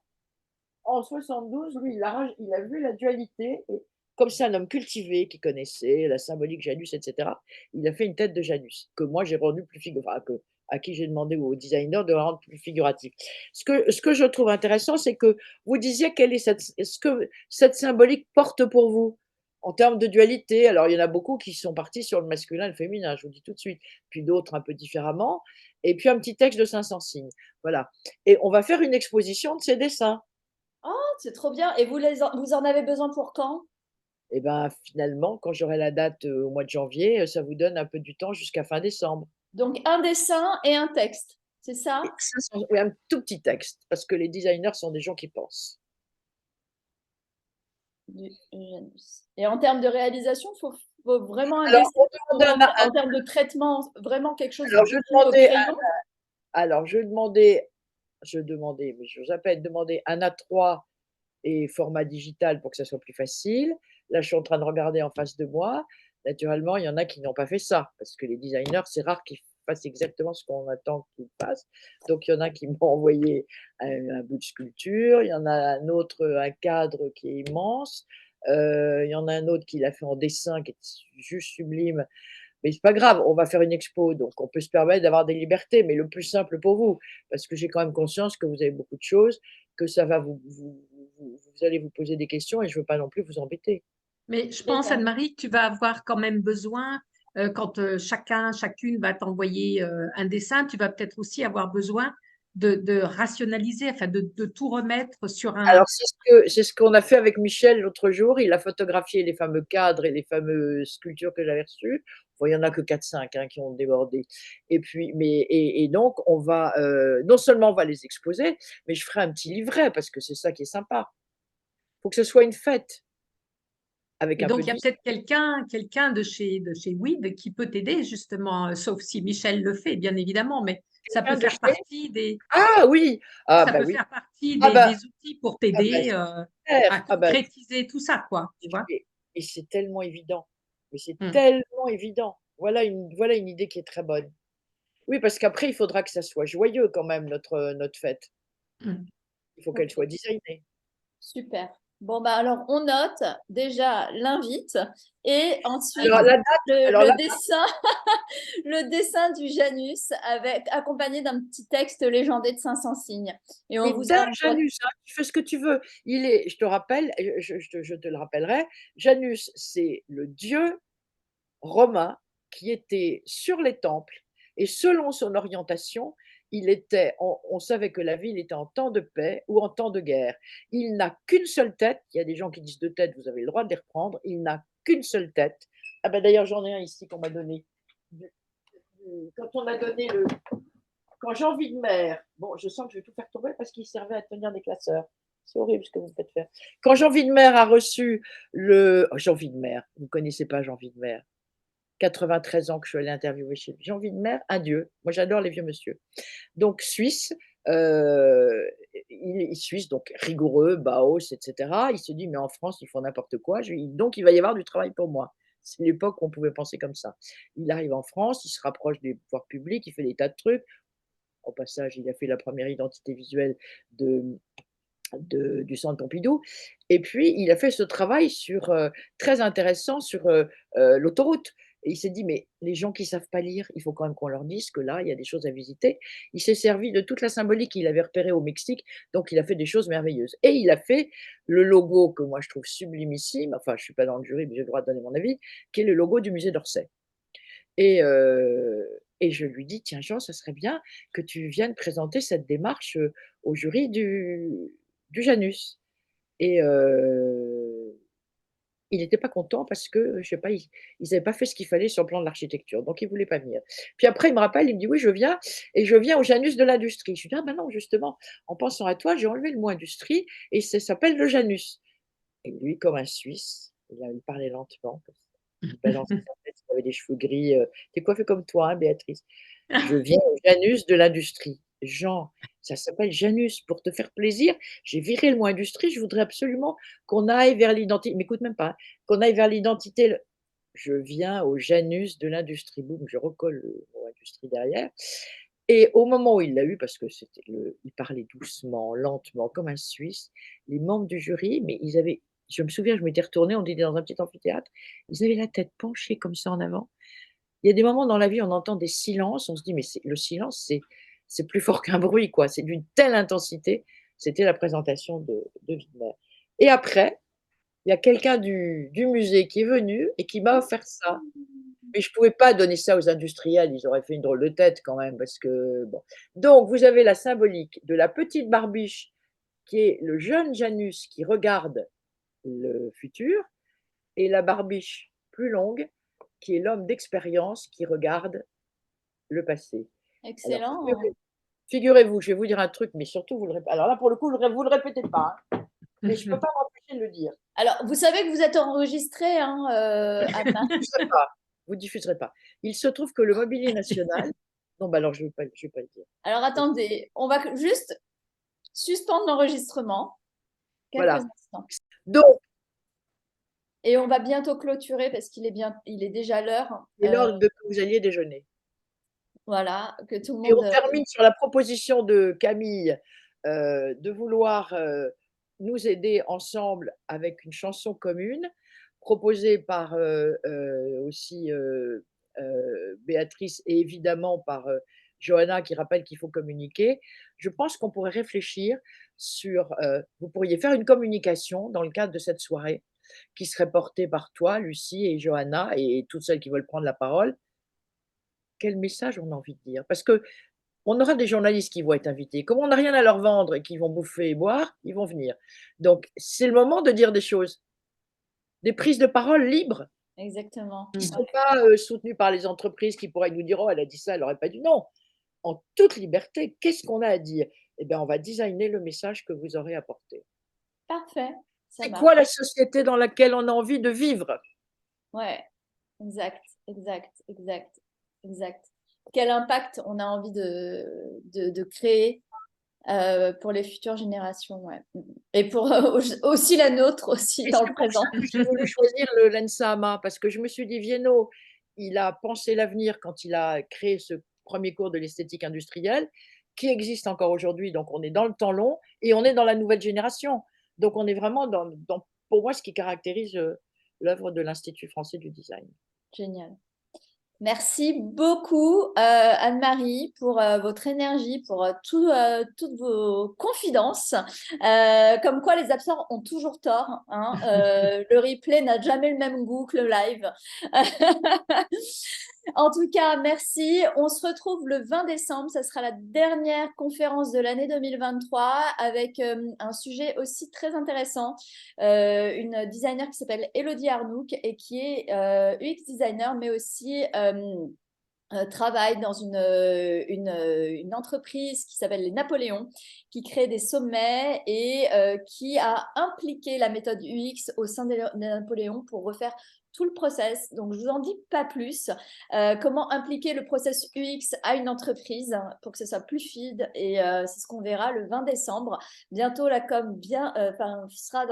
en 72, lui, il a vu la dualité, et comme c'est un homme cultivé qui connaissait la symbolique Janus, et cetera, il a fait une tête de Janus que moi j'ai rendu plus enfin que à qui j'ai demandé au designer de la rendre plus figurative. Ce que je trouve intéressant, c'est que vous disiez quelle est ce que cette symbolique porte pour vous en termes de dualité. Alors il y en a beaucoup qui sont partis sur le masculin et le féminin, je vous dis tout de suite, puis d'autres un peu différemment, et puis un petit texte de 500 signes. Voilà, et on va faire une exposition de ces dessins. c'est trop bien. Et vous en avez besoin pour quand? Et ben, finalement, quand j'aurai la date, au mois de janvier, ça vous donne un peu du temps jusqu'à fin décembre. Donc, un dessin et un texte, c'est ça? Et 500, oui, un tout petit texte, parce que les designers sont des gens qui pensent. du Janus. Et en termes de réalisation, il faut vraiment un Alors, dessin, on demande en termes de traitement, vraiment quelque chose alors, de je beaucoup au demandais, crayon. alors, je demandais, mais j'ose à peine demander un A3 et format digital pour que ça soit plus facile. Là, je suis en train de regarder en face de moi. Naturellement, il y en a qui n'ont pas fait ça, parce que les designers, c'est rare qu'ils fassent exactement ce qu'on attend qu'ils fassent. Donc, il y en a qui m'ont envoyé un bout de sculpture, il y en a un autre, un cadre qui est immense, il y en a un autre qui l'a fait en dessin, qui est juste sublime. Mais c'est pas grave, on va faire une expo, donc on peut se permettre d'avoir des libertés, mais le plus simple pour vous, parce que j'ai quand même conscience que vous avez beaucoup de choses, que ça va vous allez vous poser des questions et je veux pas non plus vous embêter. Mais je pense, Anne-Marie, que tu vas avoir quand même besoin, quand chacune va t'envoyer un dessin, tu vas peut-être aussi avoir besoin de rationaliser, enfin de tout remettre sur un… Alors c'est ce qu'on a fait avec Michel l'autre jour, il a photographié les fameux cadres et les fameuses sculptures que j'avais reçues. Bon, il y en a que 4-5 hein, qui ont débordé. Et puis, donc, on va, non seulement on va les exposer, mais je ferai un petit livret parce que c'est ça qui est sympa. Il faut que ce soit une fête. Avec Et un donc, peu il y a de peut-être quelqu'un de chez WID qui peut t'aider, justement, sauf si Michel le fait, bien évidemment, mais ça peut de faire chez partie des, ah oui! Ah ça bah peut oui. faire partie Ah bah des outils pour ah bah t'aider super! à Ah bah concrétiser tout ça, quoi, tu vois. et c'est tellement évident. Mais c'est Mm. tellement évident. Voilà une idée qui est très bonne. Oui, parce qu'après il faudra que ça soit joyeux quand même notre fête. Mm. Il faut qu'elle Ok, soit designée. super. Bon, bah alors on note déjà l'invite et ensuite Alors la date alors le la dessin, le dessin du Janus avec accompagné d'un petit texte légendé de 500 signes. Et on mais vous d'un envoie. Janus, hein, tu fais ce que tu veux. Il est je te rappelle, je te le rappellerai, Janus, c'est le dieu romain qui était sur les temples et selon son orientation, on savait que la ville était en temps de paix ou en temps de guerre. Il n'a qu'une seule tête. Il y a des gens qui disent deux têtes, vous avez le droit de les reprendre. Il n'a qu'une seule tête. Ah ben d'ailleurs, j'en ai un ici qu'on m'a donné. Quand on a donné le. Quand Jean Widmer, bon, je sens que je vais tout faire tomber parce qu'il servait à tenir des classeurs. C'est horrible ce que vous me faites faire. Quand Jean Widmer a reçu le. Oh, Jean Widmer, vous ne connaissez pas Jean Widmer. 93 ans que je suis allée interviewer chez lui. Jean Widmer, un dieu. Moi, j'adore les vieux monsieur. Donc, Suisse, il est suisse, donc rigoureux, Bauhaus, etc. Il se dit, mais en France, ils font n'importe quoi. Donc, il va y avoir du travail pour moi. C'est l'époque où on pouvait penser comme ça. Il arrive en France, il se rapproche des pouvoirs publics, il fait des tas de trucs. Au passage, il a fait la première identité visuelle du Centre Pompidou. Et puis, il a fait ce travail très intéressant sur l'autoroute. Et il s'est dit, mais les gens qui ne savent pas lire, il faut quand même qu'on leur dise que là, il y a des choses à visiter. Il s'est servi de toute la symbolique qu'il avait repérée au Mexique, donc il a fait des choses merveilleuses. Et il a fait le logo que moi je trouve sublimissime, enfin je ne suis pas dans le jury, mais j'ai le droit de donner mon avis, qui est le logo du musée d'Orsay. Et je lui dis, tiens Jean, ça serait bien que tu viennes présenter cette démarche au jury du Janus. Et il n'était pas content parce que, je sais pas, ils n'avaient pas fait ce qu'il fallait sur le plan de l'architecture, donc il ne voulait pas venir. Puis après, il me rappelle, il me dit: «Oui, je viens et je viens au Janus de l'industrie». Je lui dis: «Ah ben non, justement, en pensant à toi, j'ai enlevé le mot industrie et ça s'appelle le Janus». Et lui, comme un Suisse, il parlait lentement comme ça. Il balançait sa tête, il avait des cheveux gris, «Tu es coiffée comme toi, hein, Béatrice». «Je viens au Janus de l'industrie». «Jean, ça s'appelle Janus, pour te faire plaisir, j'ai viré le mot industrie, je voudrais absolument qu'on aille vers l'identité». Il m'écoute même pas, hein, qu'on aille vers l'identité. Je viens au Janus de l'industrie. Boum, je recolle le mot industrie derrière. Et au moment où il l'a eu, parce que il parlait doucement, lentement, comme un Suisse, les membres du jury, mais je me souviens, je m'étais retournée, on était dans un petit amphithéâtre, ils avaient la tête penchée comme ça en avant. Il y a des moments dans la vie, on entend des silences, on se dit: «Mais le silence, c'est plus fort qu'un bruit, quoi». C'est d'une telle intensité. C'était la présentation de Widmer. Et après, il y a quelqu'un du musée qui est venu et qui m'a offert ça. Mais je ne pouvais pas donner ça aux industriels, ils auraient fait une drôle de tête quand même parce que bon. Donc vous avez la symbolique de la petite barbiche qui est le jeune Janus qui regarde le futur et la barbiche plus longue qui est l'homme d'expérience qui regarde le passé. Alors Excellent. figurez-vous, je vais vous dire un truc, mais surtout vous le répétez. Alors là, pour le coup, vous le répétez pas, hein, mais je ne peux pas m'empêcher de le dire. Alors, vous savez que vous êtes enregistré, hein, Anne-Marie. Vous diffuserez pas. Il se trouve que le mobilier national. Non, bah alors je vais pas le dire. Alors, attendez, on va juste suspendre l'enregistrement. Quelques Voilà. instants. Donc, Et on va bientôt clôturer parce qu'il est déjà l'heure. c'est l'heure que vous alliez déjeuner. Voilà, que tout le Et on monde. termine sur la proposition de Camille de vouloir nous aider ensemble avec une chanson commune proposée par aussi Béatrice et évidemment par Johanna qui rappelle qu'il faut communiquer. Je pense qu'on pourrait réfléchir sur, vous pourriez faire une communication dans le cadre de cette soirée qui serait portée par toi, Lucie et Johanna et toutes celles qui veulent prendre la parole. Quel message on a envie de dire? Parce qu'on aura des journalistes qui vont être invités. Comme on n'a rien à leur vendre et qu'ils vont bouffer et boire, ils vont venir. Donc, c'est le moment de dire des choses. Des prises de parole libres. Exactement. Qui ne sont pas soutenues par les entreprises qui pourraient nous dire « Oh, elle a dit ça, elle n'aurait pas dû. » Non, en toute liberté, qu'est-ce qu'on a à dire? Eh bien, on va designer le message que vous aurez apporté. Parfait. C'est quoi la société dans laquelle on a envie de vivre? Ouais, exact. Quel impact on a envie de créer pour les futures générations, ouais. Et pour aussi la nôtre, aussi dans le présent. J'ai voulu choisir le Lensama parce que je me suis dit, Viennot, il a pensé l'avenir quand il a créé ce premier cours de l'esthétique industrielle, qui existe encore aujourd'hui, donc on est dans le temps long et on est dans la nouvelle génération. Donc on est vraiment dans pour moi, ce qui caractérise l'œuvre de l'Institut français du design. Génial. Merci beaucoup, Anne-Marie, pour votre énergie, pour toutes vos confidences. Comme quoi, les absents ont toujours tort. Hein. Le replay n'a jamais le même goût que le live. En tout cas, merci. On se retrouve le 20 décembre. Ça sera la dernière conférence de l'année 2023 avec un sujet aussi très intéressant. Une designer qui s'appelle Elodie Arnouk et qui est UX designer, mais aussi travaille dans une entreprise qui s'appelle les Napoléons, qui crée des sommets et qui a impliqué la méthode UX au sein des Napoléons pour refaire tout le process. Donc, je vous en dis pas plus. Comment impliquer le process UX à une entreprise pour que ce soit plus fluide et c'est ce qu'on verra le 20 décembre. Bientôt, la com sera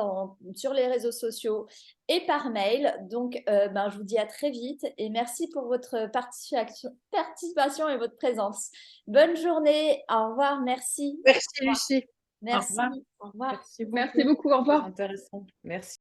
sur les réseaux sociaux et par mail. Donc, je vous dis à très vite et merci pour votre participation et votre présence. Bonne journée. Au revoir. Merci. Merci, Lucie. Merci. Au revoir. Au revoir. Merci beaucoup. Au revoir. Intéressant. Merci.